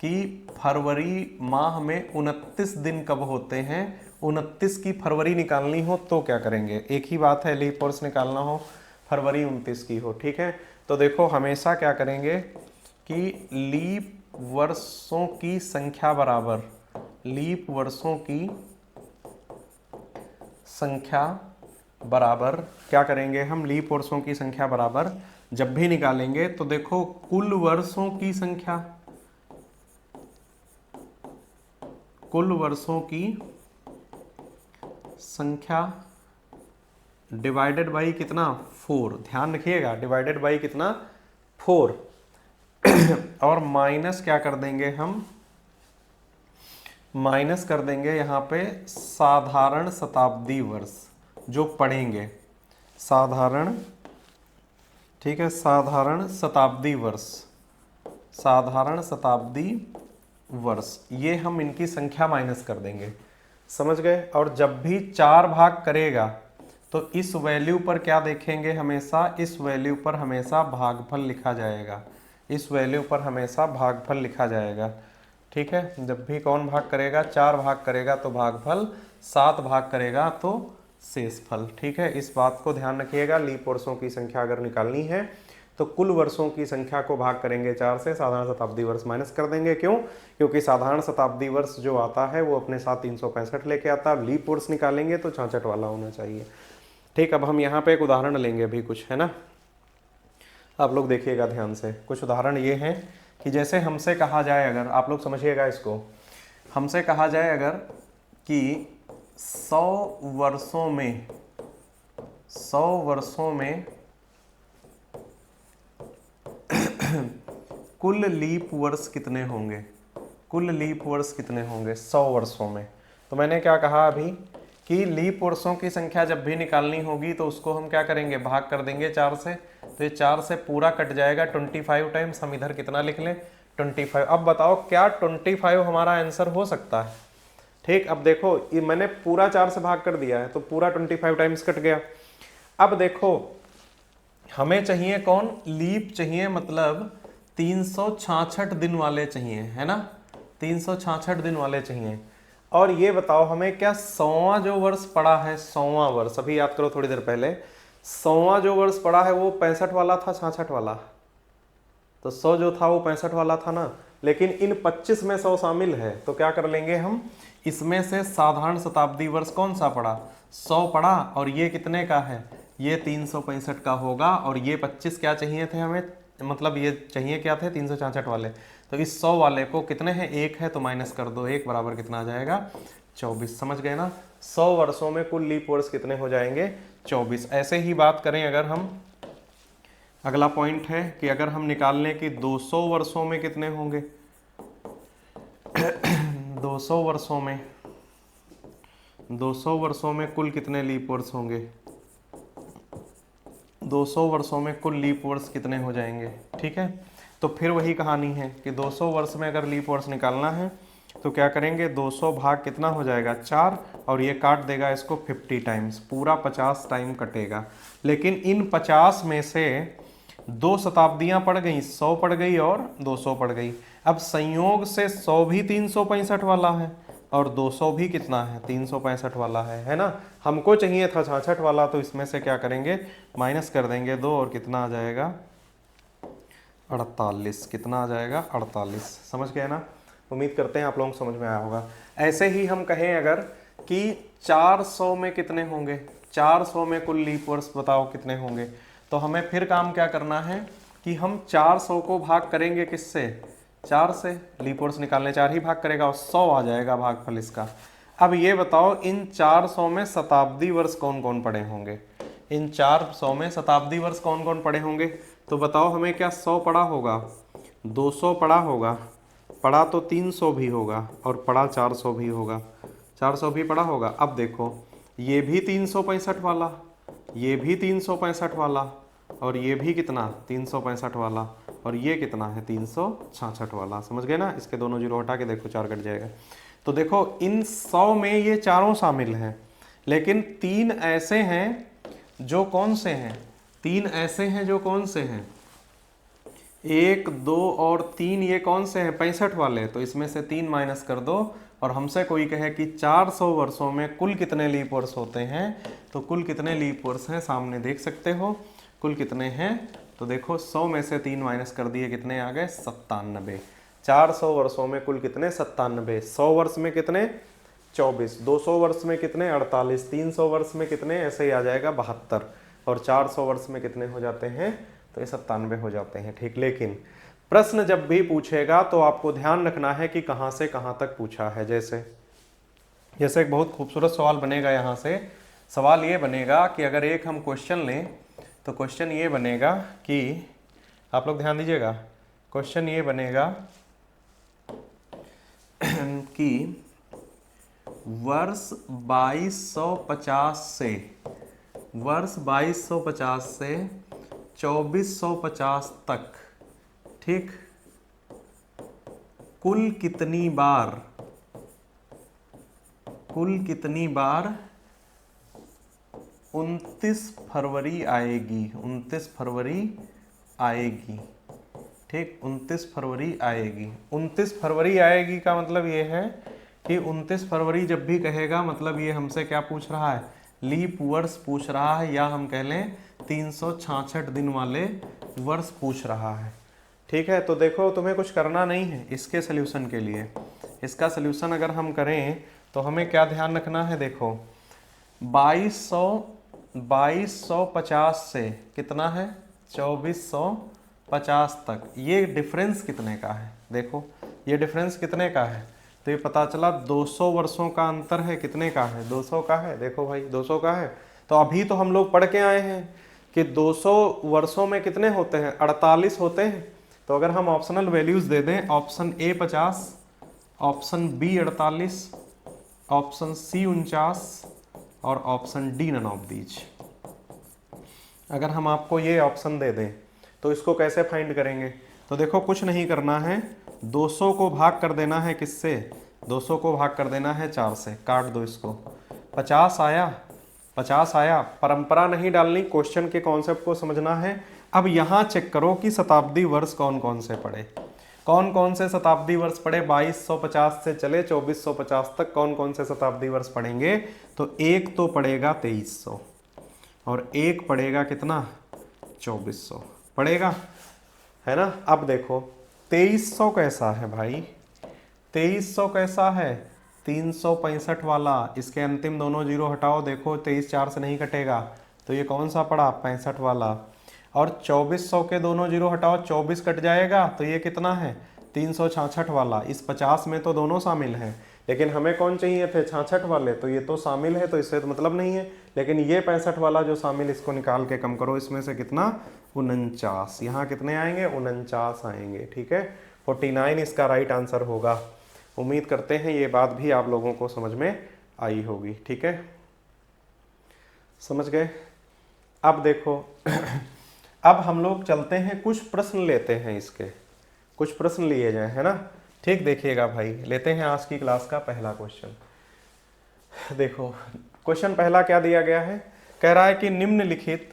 कि फरवरी माह में 29 दिन कब होते हैं, 29 की फरवरी निकालनी हो तो क्या करेंगे, एक ही बात है, लीप वर्ष निकालना हो फरवरी 29 की हो। ठीक है, तो देखो हमेशा क्या करेंगे कि लीप वर्षों की संख्या बराबर, लीप वर्षों की संख्या बराबर क्या करेंगे हम, लीप वर्षों की संख्या बराबर जब भी निकालेंगे तो देखो कुल वर्षों की संख्या, कुल वर्षों की संख्या डिवाइडेड बाई कितना, 4, ध्यान रखिएगा, डिवाइडेड बाई कितना, 4 और माइनस क्या कर देंगे हम, माइनस कर देंगे यहाँ पे साधारण शताब्दी वर्ष जो पढ़ेंगे, साधारण, ठीक है, साधारण शताब्दी वर्ष, साधारण शताब्दी वर्ष, ये हम इनकी संख्या माइनस कर देंगे, समझ गए। और जब भी 4 भाग करेगा तो इस वैल्यू पर क्या देखेंगे, हमेशा इस वैल्यू पर हमेशा भागफल लिखा जाएगा, इस वैल्यू पर हमेशा भागफल लिखा जाएगा। ठीक है, जब भी कौन भाग करेगा, 4 भाग करेगा तो भागफल, 7 भाग करेगा तो शेषफल। ठीक है, इस बात को ध्यान रखिएगा, लीप वर्षों की संख्या अगर निकालनी है तो कुल वर्षों की संख्या को भाग करेंगे 4 से, साधारण शताब्दी वर्ष माइनस कर देंगे। क्यों, क्योंकि साधारण शताब्दी वर्ष जो आता है वो अपने साथ 365 लेके आता है, लीप वर्ष निकालेंगे तो 66 वाला होना चाहिए। ठीक, अब हम यहाँ पे एक उदाहरण लेंगे अभी कुछ, है ना, आप लोग देखिएगा ध्यान से। कुछ उदाहरण ये हैं कि जैसे हमसे कहा जाए, अगर आप लोग समझिएगा इसको, हमसे कहा जाए अगर कि 100 वर्षों में, 100 वर्षों में कुल लीप वर्ष कितने होंगे, कुल लीप वर्ष कितने होंगे 100 वर्षों में। तो मैंने क्या कहा अभी कि लीप वर्षों की संख्या जब भी निकालनी होगी तो उसको हम क्या करेंगे, भाग कर देंगे 4 से, तो ये 4 से पूरा कट जाएगा 25 टाइम्स, हम इधर कितना लिख लें 25। अब बताओ क्या 25 हमारा आंसर हो सकता है। ठीक, अब देखो ये मैंने पूरा 4 से भाग कर दिया है तो पूरा 25 टाइम्स कट गया। अब देखो हमें चाहिए कौन, लीप चाहिए, मतलब 366 दिन वाले चाहिए, है ना, 366 दिन वाले चाहिए। और ये बताओ हमें क्या 100वां जो वर्ष पड़ा है, 100वां वर्ष, अभी याद करो थोड़ी देर पहले, 100वां जो वर्ष पड़ा है वो 65 वाला था, 66 वाला, तो 100 जो था वो 65 वाला था ना, लेकिन इन 25 में 100 शामिल है, तो क्या कर लेंगे हम, इसमें से साधारण शताब्दी वर्ष कौन सा पड़ा, 100 पड़ा, और ये कितने का है, ये 365 का होगा, और ये 25 क्या चाहिए थे हमें, मतलब ये चाहिए क्या थे 366 वाले, तो इस 100 वाले को कितने हैं, 1 है तो माइनस कर दो, 1 बराबर कितना आ जाएगा 24। समझ गए ना, 100 वर्षों में कुल लीप वर्ष कितने हो जाएंगे 24। ऐसे ही बात करें अगर हम, अगला पॉइंट है कि अगर हम निकाल लें कि 200 वर्षों में कितने होंगे 200 वर्षों में, 200 वर्षों में कुल कितने लीप वर्ष होंगे, 200 वर्षों में कुल लीप वर्ष कितने हो जाएंगे। ठीक है, तो फिर वही कहानी है कि 200 वर्ष में अगर लीप वर्ष निकालना है तो क्या करेंगे, 200 भाग कितना हो जाएगा 4, और ये काट देगा इसको 50 टाइम्स, पूरा 50 टाइम कटेगा। लेकिन इन 50 में से 2 शताब्दियां पड़ गई, 100 पड़ गई और 200 पड़ गई। अब संयोग से 100 भी 365 वाला है और 200 भी कितना है 365 वाला है ना, हमको चाहिए था 66 वाला, तो इसमें से क्या करेंगे, माइनस कर देंगे 2, और कितना आ जाएगा 48, कितना आ जाएगा 48। समझ गए ना, उम्मीद करते हैं आप लोगों को समझ में आया होगा। ऐसे ही हम कहें अगर कि 400 में कितने होंगे, 400 में कुल लीप वर्ष बताओ कितने होंगे, तो हमें फिर काम क्या करना है कि हम 400 को भाग करेंगे किससे, 4 से, लीप वर्ष निकालने 4 ही भाग करेगा और 100 आ जाएगा भागफल इसका। अब ये बताओ इन 400 में शताब्दी वर्ष कौन कौन पड़े होंगे, इन 400 में शताब्दी वर्ष कौन कौन पड़े होंगे? तो बताओ हमें, क्या 100 पड़ा होगा, 200 पड़ा होगा, पड़ा तो 300 भी होगा और पड़ा 400 भी होगा, 400 भी पड़ा होगा। अब देखो ये भी 365 वाला, ये भी 365 वाला, और ये भी कितना 365 वाला, और ये कितना है 366 वाला। समझ गए ना? इसके दोनों जीरो हटा के देखो 4 कट जाएगा। तो देखो इन 100 में ये चारों शामिल हैं, लेकिन 3 ऐसे हैं जो कौन से हैं, 3 ऐसे हैं जो कौन से हैं, 1 2 और 3, ये कौन से हैं 65 वाले। तो इसमें से 3 माइनस कर दो, और हमसे कोई कहे कि 400 वर्षों में कुल कितने लीप वर्ष होते हैं, तो कुल कितने लीप वर्ष हैं सामने देख सकते हो, कुल कितने हैं। तो देखो 100 में से 3 माइनस कर दिए, कितने आ गए 97। 400 वर्षों में कुल कितने 97, 100 वर्ष में कितने 24, 200 वर्ष में कितने 48, 300 वर्ष में कितने, ऐसे ही आ जाएगा 72, और 400 वर्ष में कितने हो जाते हैं, तो ये 97 हो जाते हैं। ठीक, लेकिन प्रश्न जब भी पूछेगा तो आपको ध्यान रखना है कि कहाँ से कहाँ तक पूछा है। जैसे एक बहुत खूबसूरत सवाल बनेगा, यहाँ से सवाल ये बनेगा कि अगर एक हम क्वेश्चन लें तो क्वेश्चन ये बनेगा कि, आप लोग ध्यान दीजिएगा, क्वेश्चन ये बनेगा कि वर्ष 2250 से 2450 तक, ठीक, कुल कितनी बार 29 फरवरी आएगी, 29 फरवरी आएगी। ठीक, 29 फरवरी आएगी। 29 फरवरी आएगी का मतलब ये है कि 29 फरवरी जब भी कहेगा, मतलब ये हमसे क्या पूछ रहा है, लीप वर्ष पूछ रहा है, या हम कह लें 366 दिन वाले वर्ष पूछ रहा है। ठीक है, तो देखो तुम्हें कुछ करना नहीं है इसके सल्यूशन के लिए। इसका सल्यूशन अगर हम करें तो हमें क्या ध्यान रखना है, देखो 2250 से कितना है 2450 तक, ये डिफरेंस कितने का है, देखो ये डिफरेंस कितने का है, तो ये पता चला 200 वर्षों का अंतर है। कितने का है, 200 का है। देखो भाई 200 का है। तो अभी तो हम लोग पढ़ के आए हैं कि 200 वर्षों में कितने होते हैं, 48 होते हैं। तो अगर हम ऑप्शनल वैल्यूज दे दें, option A 50, option B 48, option C 49 और option D none of these. अगर हम आपको ये ऑप्शन दे दें तो इसको कैसे फाइंड करेंगे, तो देखो कुछ नहीं करना है, 200 को भाग कर देना है किससे, 200 को भाग कर देना है 4 से, काट दो इसको, 50 आया, 50 आया। परंपरा नहीं डालनी, क्वेश्चन के कॉन्सेप्ट को समझना है। अब यहाँ चेक करो कि शताब्दी वर्ष कौन कौन से पड़े, कौन कौन से शताब्दी वर्ष पड़े। 2250 से चले 2450 तक कौन कौन से शताब्दी वर्ष पड़ेंगे, तो एक तो पड़ेगा 2300 और एक पड़ेगा कितना 2400 पड़ेगा, है ना। अब देखो 2300 कैसा है भाई, 2300 कैसा है 365 वाला, इसके अंतिम दोनों जीरो हटाओ, देखो 23 4 से नहीं कटेगा, तो ये कौन सा पड़ा 65 वाला। और 2400 के दोनों जीरो हटाओ, 24 कट जाएगा, तो ये कितना है 366 वाला। इस 50 में तो दोनों शामिल हैं, लेकिन हमें कौन चाहिए थे 66 वाले, तो ये तो शामिल है तो इससे तो मतलब नहीं है। लेकिन ये 65 वाला जो शामिल, इसको निकाल के कम करो, इसमें से कितना 49, यहाँ कितने आएंगे 49 आएंगे। ठीक है, 49 इसका राइट आंसर होगा। उम्मीद करते हैं ये बात भी आप लोगों को समझ में आई होगी। ठीक है, समझ गए। अब देखो अब हम लोग चलते हैं, कुछ प्रश्न लेते हैं, इसके कुछ प्रश्न लिए जाए, है ना। ठीक, देखिएगा भाई, लेते हैं आज की क्लास का पहला क्वेश्चन। देखो क्वेश्चन पहला क्या दिया गया है, कह रहा है कि निम्नलिखित,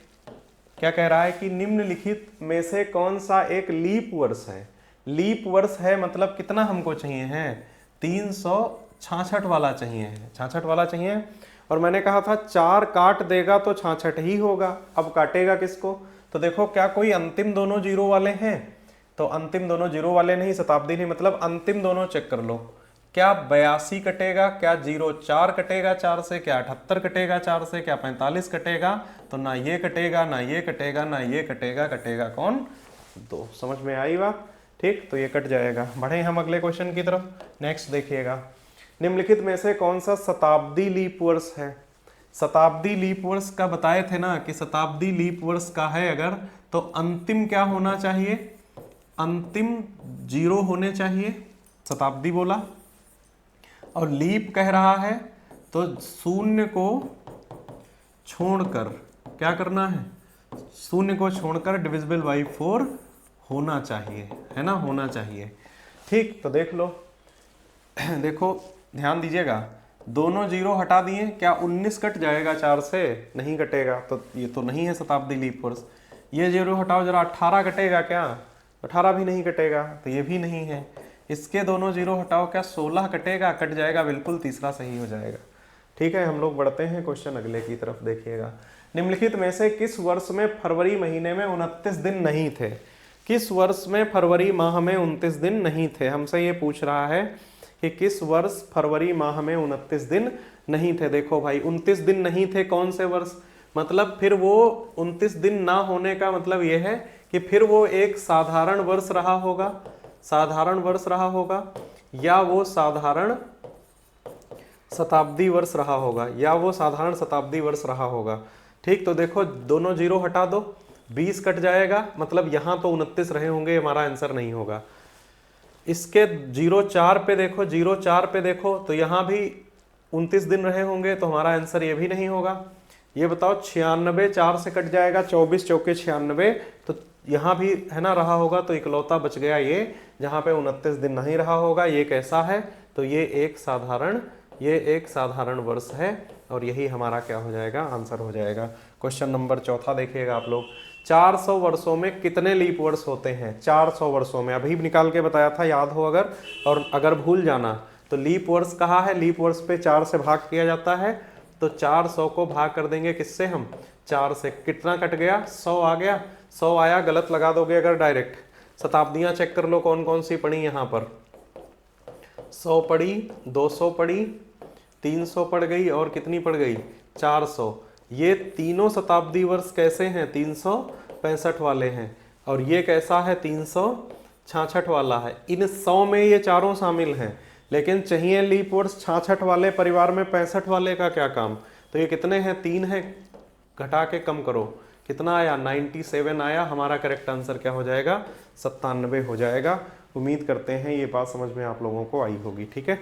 क्या कह रहा है कि निम्नलिखित में से कौन सा एक लीप वर्ष है। लीप वर्ष है मतलब कितना हमको चाहिए है, 366 वाला चाहिए है, 66 वाला चाहिए। और मैंने कहा था 4 काट देगा तो 66 ही होगा। अब काटेगा किसको, तो देखो क्या कोई अंतिम दोनों जीरो वाले हैं, तो अंतिम दोनों जीरो वाले नहीं, शताब्दी नहीं, मतलब अंतिम दोनों चेक कर लो। क्या 82 कटेगा, क्या 04 कटेगा 4 से, क्या 78 कटेगा 4 से, क्या 45 कटेगा, तो ना ये कटेगा ना ये कटेगा ना ये कटेगा, कटेगा कौन 2। समझ में आई बात। ठीक, तो ये कट जाएगा। बढ़े हम अगले क्वेश्चन की तरफ। नेक्स्ट देखिएगा, निम्नलिखित में से कौन सा शताब्दी लीप वर्ष है। शताब्दी लीप वर्ष का बताए थे ना कि शताब्दी लीप वर्ष का है अगर, तो अंतिम क्या होना चाहिए, अंतिम 0 होने चाहिए, शताब्दी बोला, और लीप कह रहा है तो शून्य को छोड़कर क्या करना है, शून्य को छोड़कर डिविजिबल बाई 4 होना चाहिए, है ना, होना चाहिए। ठीक, तो देख लो देखो ध्यान दीजिएगा, दोनों 0 हटा दिए, क्या 19 कट जाएगा 4 से, नहीं कटेगा, तो ये तो नहीं है शताब्दी लीप वर्ष। ये 0 हटाओ जरा, 18 कटेगा क्या, 18 भी नहीं कटेगा, तो ये भी नहीं है। इसके दोनों 0 हटाओ, क्या 16 कटेगा, कट जाएगा, बिल्कुल तीसरा सही हो जाएगा। ठीक है, हम लोग बढ़ते हैं क्वेश्चन अगले की तरफ, देखिएगा। निम्नलिखित में से किस वर्ष में फरवरी महीने में 29 दिन नहीं थे, किस वर्ष में फरवरी माह में 29 दिन नहीं थे, हमसे ये पूछ रहा है कि किस वर्ष फरवरी माह में 29 दिन नहीं थे। देखो भाई 29 दिन नहीं थे, कौन से वर्ष, मतलब फिर वो 29 दिन ना होने का मतलब ये है कि फिर वो एक साधारण वर्ष रहा होगा, साधारण वर्ष रहा होगा, या वो साधारण शताब्दी वर्ष रहा होगा, या वो साधारण शताब्दी वर्ष रहा होगा। ठीक, तो देखो दोनों 0 हटा दो, 20 कट जाएगा, मतलब यहाँ तो 29 रहे होंगे, हमारा आंसर नहीं होगा। इसके 0-4 पे देखो, 0-4 पे देखो तो यहाँ भी 29 दिन रहे होंगे, तो हमारा आंसर ये भी नहीं होगा। ये बताओ 96 4 से कट जाएगा, 24 चौके 96, तो यहाँ भी है ना रहा होगा, तो इकलौता बच गया ये जहाँ पे 29 दिन नहीं रहा होगा। ये कैसा है, तो ये एक साधारण वर्ष है, और यही हमारा क्या हो जाएगा, आंसर हो जाएगा। क्वेश्चन नंबर 4 देखिएगा आप लोग, 400 वर्षों में कितने लीप वर्ष होते हैं, 400 वर्षों में, अभी निकाल के बताया था, याद हो अगर, और अगर भूल जाना तो लीप वर्ष कहा है, लीप वर्ष पे 4 से भाग किया जाता है, तो 400 को भाग कर देंगे किससे हम, 4 से, कितना कट गया, 100 आ गया, 100 आया, गलत लगा दोगे अगर डायरेक्ट। शताब्दियां चेक कर लो कौन कौन सी पड़ी यहाँ पर, 100 पड़ी, 200 पड़ी, 300 पड़ गई, और कितनी पड़ गई, 400। ये तीनों शताब्दी वर्ष कैसे हैं, 365 वाले हैं, और ये कैसा है, 366 वाला है। इन 100 में ये चारों शामिल हैं, लेकिन चाहिए लीप वर्ष 66 वाले परिवार में, 65 वाले का क्या काम। तो ये कितने हैं, 3 है, घटा के कम करो, कितना आया, 97 आया। हमारा करेक्ट आंसर क्या हो जाएगा, 97 हो जाएगा। उम्मीद करते हैं ये बात समझ में आप लोगों को आई होगी। ठीक है,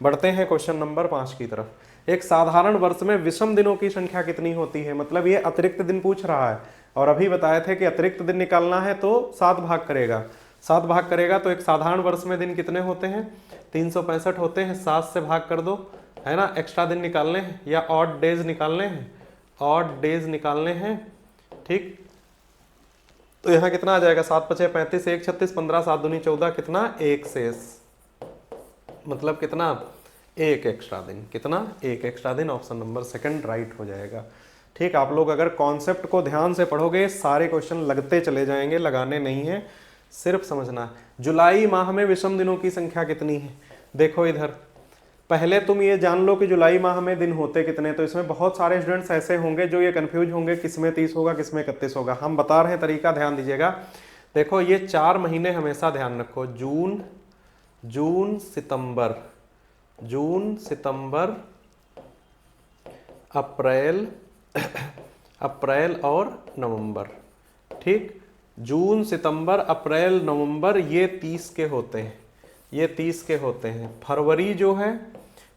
बढ़ते हैं क्वेश्चन नंबर 5 की तरफ। एक साधारण वर्ष में विषम दिनों की संख्या कितनी होती है, मतलब ये अतिरिक्त दिन पूछ रहा है, और अभी बताए थे कि अतिरिक्त दिन निकालना है तो 7 भाग करेगा, 7 भाग करेगा, तो एक साधारण वर्ष में दिन कितने होते हैं, 365 होते हैं, 7 से भाग कर दो, है ना। एक्स्ट्रा दिन निकालने हैं या ऑड डेज निकालने हैं, ऑड डेज निकालने हैं। ठीक, तो यहाँ कितना आ जाएगा, 7 5 35, 1 36, 15 7 दूनी 14, कितना, 1 शेष, मतलब कितना, 1 एक्स्ट्रा दिन, कितना, 1 एक्स्ट्रा दिन। ऑप्शन नंबर सेकंड राइट हो जाएगा। ठीक, आप लोग अगर कॉन्सेप्ट को ध्यान से पढ़ोगे सारे क्वेश्चन लगते चले जाएंगे, लगाने नहीं है, सिर्फ समझना। जुलाई माह में विषम दिनों की संख्या कितनी है, देखो इधर, पहले तुम ये जान लो कि जुलाई माह में दिन होते कितने। तो इसमें बहुत सारे स्टूडेंट्स ऐसे होंगे जो ये कंफ्यूज होंगे, किसमें 30 होगा, किसमें 31 होगा। हम बता रहे हैं तरीका, ध्यान दीजिएगा। देखो ये 4 महीने हमेशा ध्यान रखो, जून सितंबर, जून सितंबर अप्रैल और नवंबर। ठीक, जून सितंबर अप्रैल नवंबर, ये 30 के होते हैं, ये 30 के होते हैं। फरवरी जो है,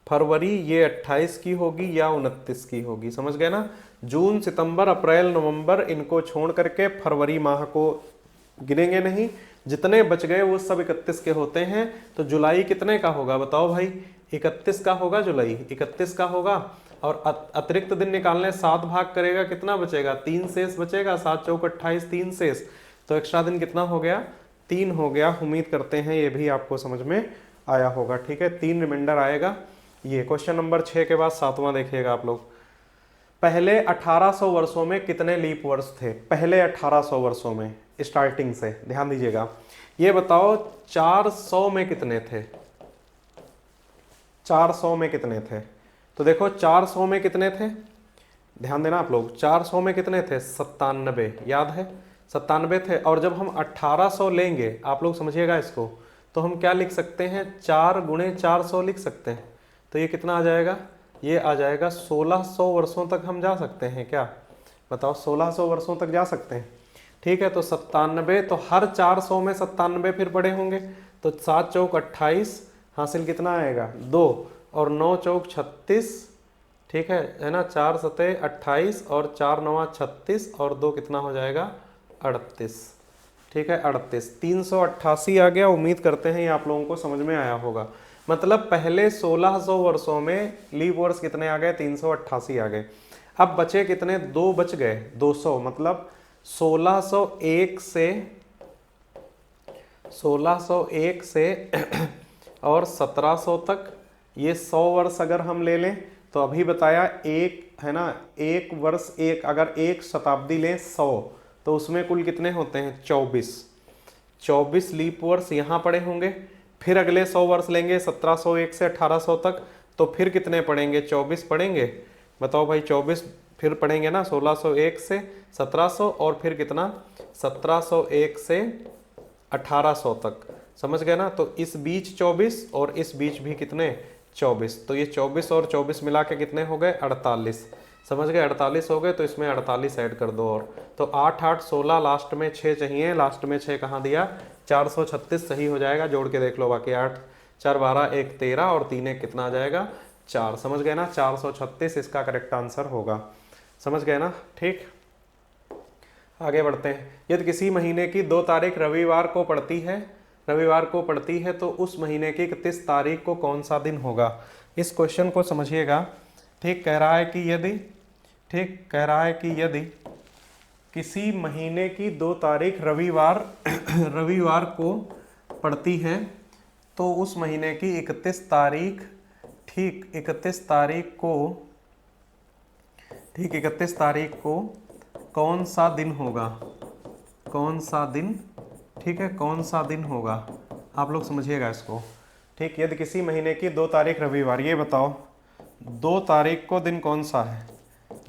फरवरी ये 28 की होगी या 29 की होगी, समझ गए ना। जून सितंबर अप्रैल नवंबर, इनको छोड़ करके फरवरी माह को गिनेंगे नहीं, जितने बच गए वो सब 31 के होते हैं। तो जुलाई कितने का होगा बताओ भाई, 31 का होगा, जुलाई 31 का होगा। और अतिरिक्त दिन निकालने, 7 भाग करेगा, कितना बचेगा, 3 शेष बचेगा, 7 चौक 28, 3 शेष, तो एक्स्ट्रा दिन कितना हो गया, 3 हो गया। उम्मीद करते हैं ये भी आपको समझ में आया होगा। ठीक है, 3 रिमाइंडर आएगा। ये क्वेश्चन नंबर 6 के बाद 7वां देखिएगा आप लोग। पहले 1800 वर्षों में कितने लीप वर्ष थे, पहले 1800 वर्षों में स्टार्टिंग से, ध्यान दीजिएगा। ये बताओ 400 में कितने थे, 400 में कितने थे। तो देखो 400 में कितने थे, ध्यान देना आप लोग, 400 में कितने थे, 97, याद है 97 थे। और जब हम 1800 लेंगे, आप लोग समझिएगा इसको, तो हम क्या लिख सकते हैं, 4 गुणे 400 लिख सकते हैं। तो ये कितना आ जाएगा, ये आ जाएगा 1600 वर्षों तक हम जा सकते हैं क्या? बताओ 1600 वर्षों तक जा सकते हैं। ठीक है, तो 97, तो हर 400 में 97 फिर पड़े होंगे, तो 7 चौक 28, हासिल कितना आएगा 2, और 9 चौक 36, ठीक है ना, 4 सते 28 और 4 नवा 36 और 2 कितना हो जाएगा 38। ठीक है 38, 388 आ गया। उम्मीद करते हैं ये आप लोगों को समझ में आया होगा। मतलब पहले 1600 वर्षों में लीप वर्ष कितने आ गए 388 आ गए। अब बचे कितने, 2 बच गए 200, मतलब 1601 से और 1700 तक, ये 100 वर्ष अगर हम ले लें तो अभी बताया एक है ना, एक वर्ष एक, अगर एक शताब्दी लें 100, तो उसमें कुल कितने होते हैं 24 लीप वर्ष यहाँ पड़े होंगे। फिर अगले 100 वर्ष लेंगे 1701 से 1800 तक, तो फिर कितने पड़ेंगे 24 पड़ेंगे। बताओ भाई 24 फिर पढ़ेंगे ना, 1601 से 1700 और फिर कितना 1701 से 1800 तक, समझ गए ना। तो इस बीच 24 और इस बीच भी कितने 24, तो ये 24 और 24 मिला के कितने हो गए 48, समझ गए 48 हो गए। तो इसमें 48 ऐड कर दो, और तो 8 8 16, लास्ट में 6 चाहिए, लास्ट में 6 कहाँ दिया 436 सही हो जाएगा। जोड़ के देख लो बाकी, 8 4 12 1 13 और 3 1 कितना आ जाएगा 4, समझ गए ना, 436 इसका करेक्ट आंसर होगा, समझ गए ना। ठीक, आगे बढ़ते हैं। यदि किसी महीने की 2 तारीख रविवार को पड़ती है तो उस महीने की 31 तारीख को कौन सा दिन होगा। इस क्वेश्चन को समझिएगा। ठीक, कह रहा है कि यदि किसी महीने की 2 तारीख रविवार को पड़ती है तो उस महीने की 31 तारीख, ठीक 31 तारीख को कौन सा दिन होगा, ठीक है कौन सा दिन होगा, आप लोग समझिएगा इसको। ठीक, यदि किसी महीने की 2 तारीख रविवार, ये बताओ 2 तारीख को दिन कौन सा है,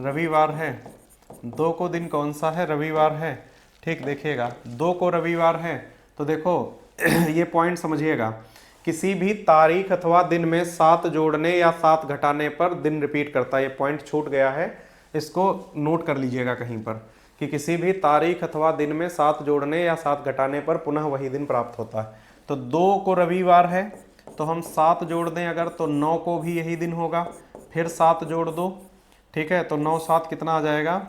रविवार है, 2 को दिन कौन सा है, रविवार है। ठीक, देखिएगा 2 को रविवार है, तो देखो ये पॉइंट समझिएगा, किसी भी तारीख अथवा दिन में 7 जोड़ने या 7 घटाने पर दिन रिपीट करता है। ये पॉइंट छूट गया है, इसको नोट कर लीजिएगा कहीं पर, कि किसी भी तारीख अथवा दिन में 7 जोड़ने या 7 घटाने पर पुनः वही दिन प्राप्त होता है। तो 2 को रविवार है तो हम 7 जोड़ दें अगर, तो 9 को भी यही दिन होगा, फिर 7 जोड़ दो, ठीक है, तो 9 7 कितना आ जाएगा,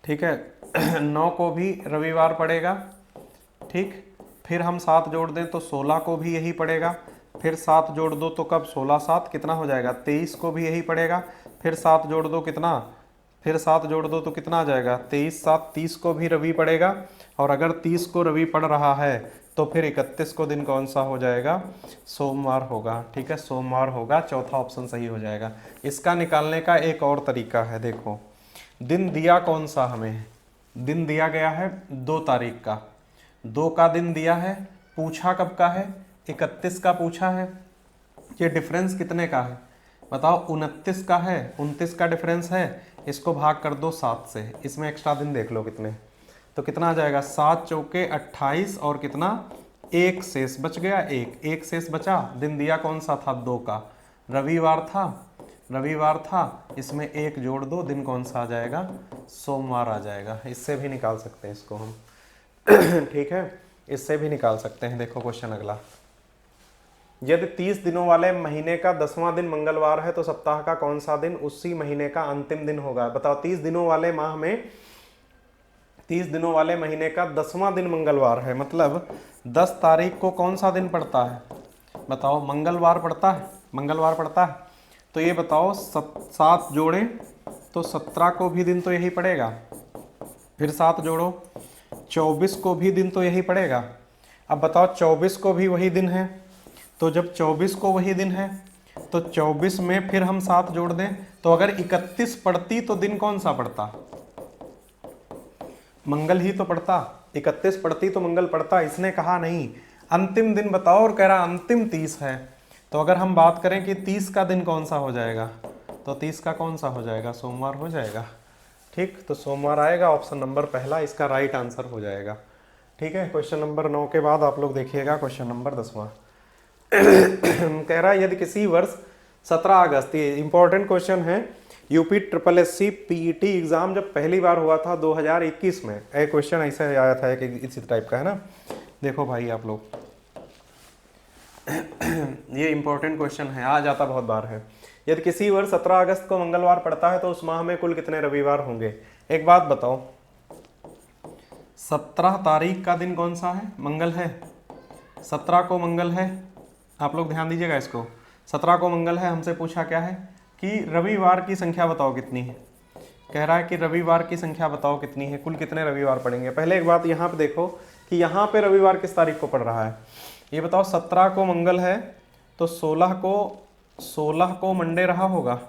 ठीक है 9 को भी रविवार पड़ेगा। ठीक, फिर हम 7 जोड़ दें तो 16 को भी यही पड़ेगा, फिर 7 जोड़ दो तो कब 16 7 कितना हो जाएगा 23 को भी यही पड़ेगा, फिर 7 जोड़ दो कितना, फिर 7 जोड़ दो तो कितना आ जाएगा 23 7 30 को भी रवि पड़ेगा, और अगर 30 को रवि पड़ रहा है तो फिर 31 को दिन कौन सा हो जाएगा, सोमवार होगा। ठीक है, सोमवार होगा, चौथा ऑप्शन सही हो जाएगा। इसका निकालने का एक और तरीका है, देखो दिन दिया कौन सा हमें, दिन दिया गया है 2 तारीख का, 2 का दिन दिया है, पूछा कब का है 31 का पूछा है, ये डिफरेंस कितने का है बताओ 29 का है, 29 का डिफरेंस है, इसको भाग कर दो 7 से, इसमें एक्स्ट्रा दिन देख लो कितने, तो कितना आ जाएगा 7 चौके 28 और कितना 1 शेष बच गया, 1 शेष बचा। दिन दिया कौन सा था 2 का, रविवार था, इसमें 1 जोड़ दो, दिन कौन सा आ जाएगा, सोमवार आ जाएगा। इससे भी निकाल सकते हैं इसको हम ठीक है, इससे भी निकाल सकते हैं। देखो क्वेश्चन अगला, यदि 30 दिनों वाले महीने का 10वां दिन मंगलवार है तो सप्ताह का कौन सा दिन उसी महीने का अंतिम दिन होगा। बताओ 30 दिनों वाले माह में 30 दिनों वाले महीने का 10वां दिन मंगलवार है, मतलब 10 तारीख को कौन सा दिन पड़ता है बताओ, मंगलवार पड़ता है। तो ये बताओ 7 जोड़ें तो 17 को भी दिन तो यही पड़ेगा, फिर 7 जोड़ो 24 को भी दिन तो यही पड़ेगा। अब बताओ 24 को भी वही दिन है, तो जब 24 को वही दिन है तो 24 में फिर हम 7 जोड़ दें, तो अगर 31 पड़ती तो दिन कौन सा पड़ता, मंगल ही तो पड़ता, 31 पड़ती तो मंगल पड़ता। इसने कहा नहीं अंतिम दिन बताओ, और कह रहा अंतिम 30 है, तो अगर हम बात करें कि 30 का दिन कौन सा हो जाएगा, तो 30 का कौन सा हो जाएगा, सोमवार हो जाएगा। ठीक, तो सोमवार आएगा, ऑप्शन नंबर पहला इसका राइट आंसर हो जाएगा। ठीक है, क्वेश्चन नंबर 9 के बाद आप लोग देखिएगा क्वेश्चन नंबर 10वां कह रहा है यदि किसी वर्ष 17 अगस्त, ये इंपॉर्टेंट क्वेश्चन है। UP triple SC PET exam जब पहली बार हुआ था 2021 में, एक क्वेश्चन ऐसे आया था एक इसी टाइप का, है ना। देखो भाई आप लोग ये इंपॉर्टेंट क्वेश्चन है, आ जाता बहुत बार है। यदि किसी वर्ष 17 अगस्त को मंगलवार पड़ता है तो उस माह में कुल कितने रविवार होंगे। एक बात बताओ, 17 तारीख का दिन कौन सा है, मंगल है, 17 को मंगल है। आप लोग ध्यान दीजिएगा इसको, 17 को मंगल है। हमसे पूछा क्या है कि रविवार की संख्या बताओ कितनी है। कह रहा है कि रविवार की संख्या बताओ कितनी है, कुल कितने रविवार पड़ेंगे। पहले एक बात यहाँ पे देखो कि यहाँ पे रविवार किस तारीख को पड़ रहा है, ये बताओ। 17 को मंगल है तो 16 को मंडे रहा होगा,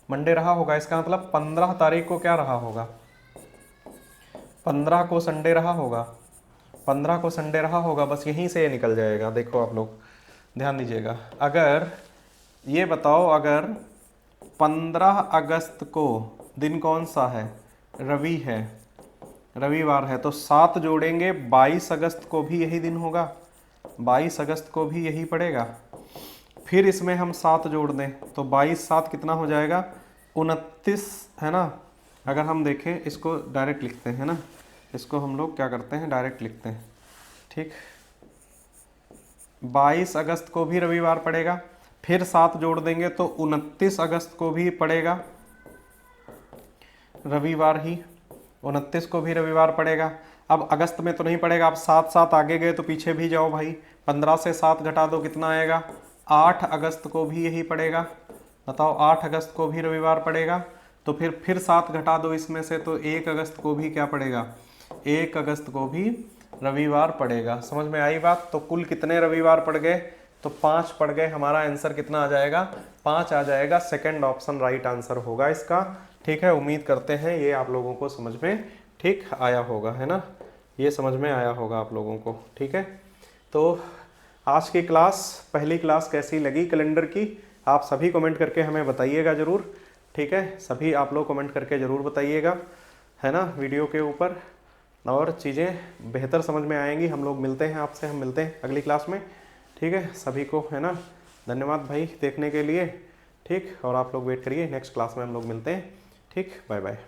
मंडे रहा होगा। इसका मतलब 15 तारीख को क्या रहा होगा, 15 को संडे रहा होगा, 15 को संडे रहा होगा। बस यहीं से ये निकल जाएगा। देखो आप लोग ध्यान दीजिएगा, अगर ये बताओ, अगर 15 अगस्त को दिन कौन सा है, रवि है, रविवार है, तो 7 जोड़ेंगे 22 अगस्त को भी यही दिन होगा, 22 अगस्त को भी यही पड़ेगा। फिर इसमें हम 7 जोड़ दें तो 22 7 कितना हो जाएगा, 29, है ना। अगर हम देखें इसको डायरेक्ट लिखते हैं ना, इसको हम लोग क्या करते हैं, डायरेक्ट लिखते हैं, ठीक। 22 अगस्त को भी रविवार पड़ेगा, फिर 7 जोड़ देंगे तो 29 अगस्त को भी पड़ेगा रविवार ही, 29 को भी रविवार पड़ेगा। अब अगस्त में तो नहीं पड़ेगा, अब 7 आगे गए तो पीछे भी जाओ भाई, 15 से 7 घटा दो कितना आएगा, 8 अगस्त को भी यही पड़ेगा। बताओ 8 अगस्त को भी रविवार पड़ेगा, तो फिर 7 घटा दो इसमें से, तो 1 अगस्त को भी क्या पड़ेगा, 1 अगस्त को भी रविवार पड़ेगा। समझ में आई बात। तो कुल कितने रविवार पड़ गए, तो 5 पड़ गए। हमारा आंसर कितना आ जाएगा, 5 आ जाएगा। सेकंड ऑप्शन राइट आंसर होगा इसका, ठीक है। उम्मीद करते हैं ये आप लोगों को समझ में ठीक आया होगा, है ना, ये समझ में आया होगा आप लोगों को, ठीक है। तो आज की क्लास, पहली क्लास कैसी लगी कैलेंडर की, आप सभी कमेंट करके हमें बताइएगा ज़रूर, ठीक है। सभी आप लोग कमेंट करके ज़रूर बताइएगा, है ना, वीडियो के ऊपर, और चीज़ें बेहतर समझ में आएंगी। हम लोग मिलते हैं आपसे, हम मिलते हैं अगली क्लास में, ठीक है। सभी को, है ना, धन्यवाद भाई देखने के लिए, ठीक। और आप लोग वेट करिए, नेक्स्ट क्लास में हम लोग मिलते हैं, ठीक। Bye bye.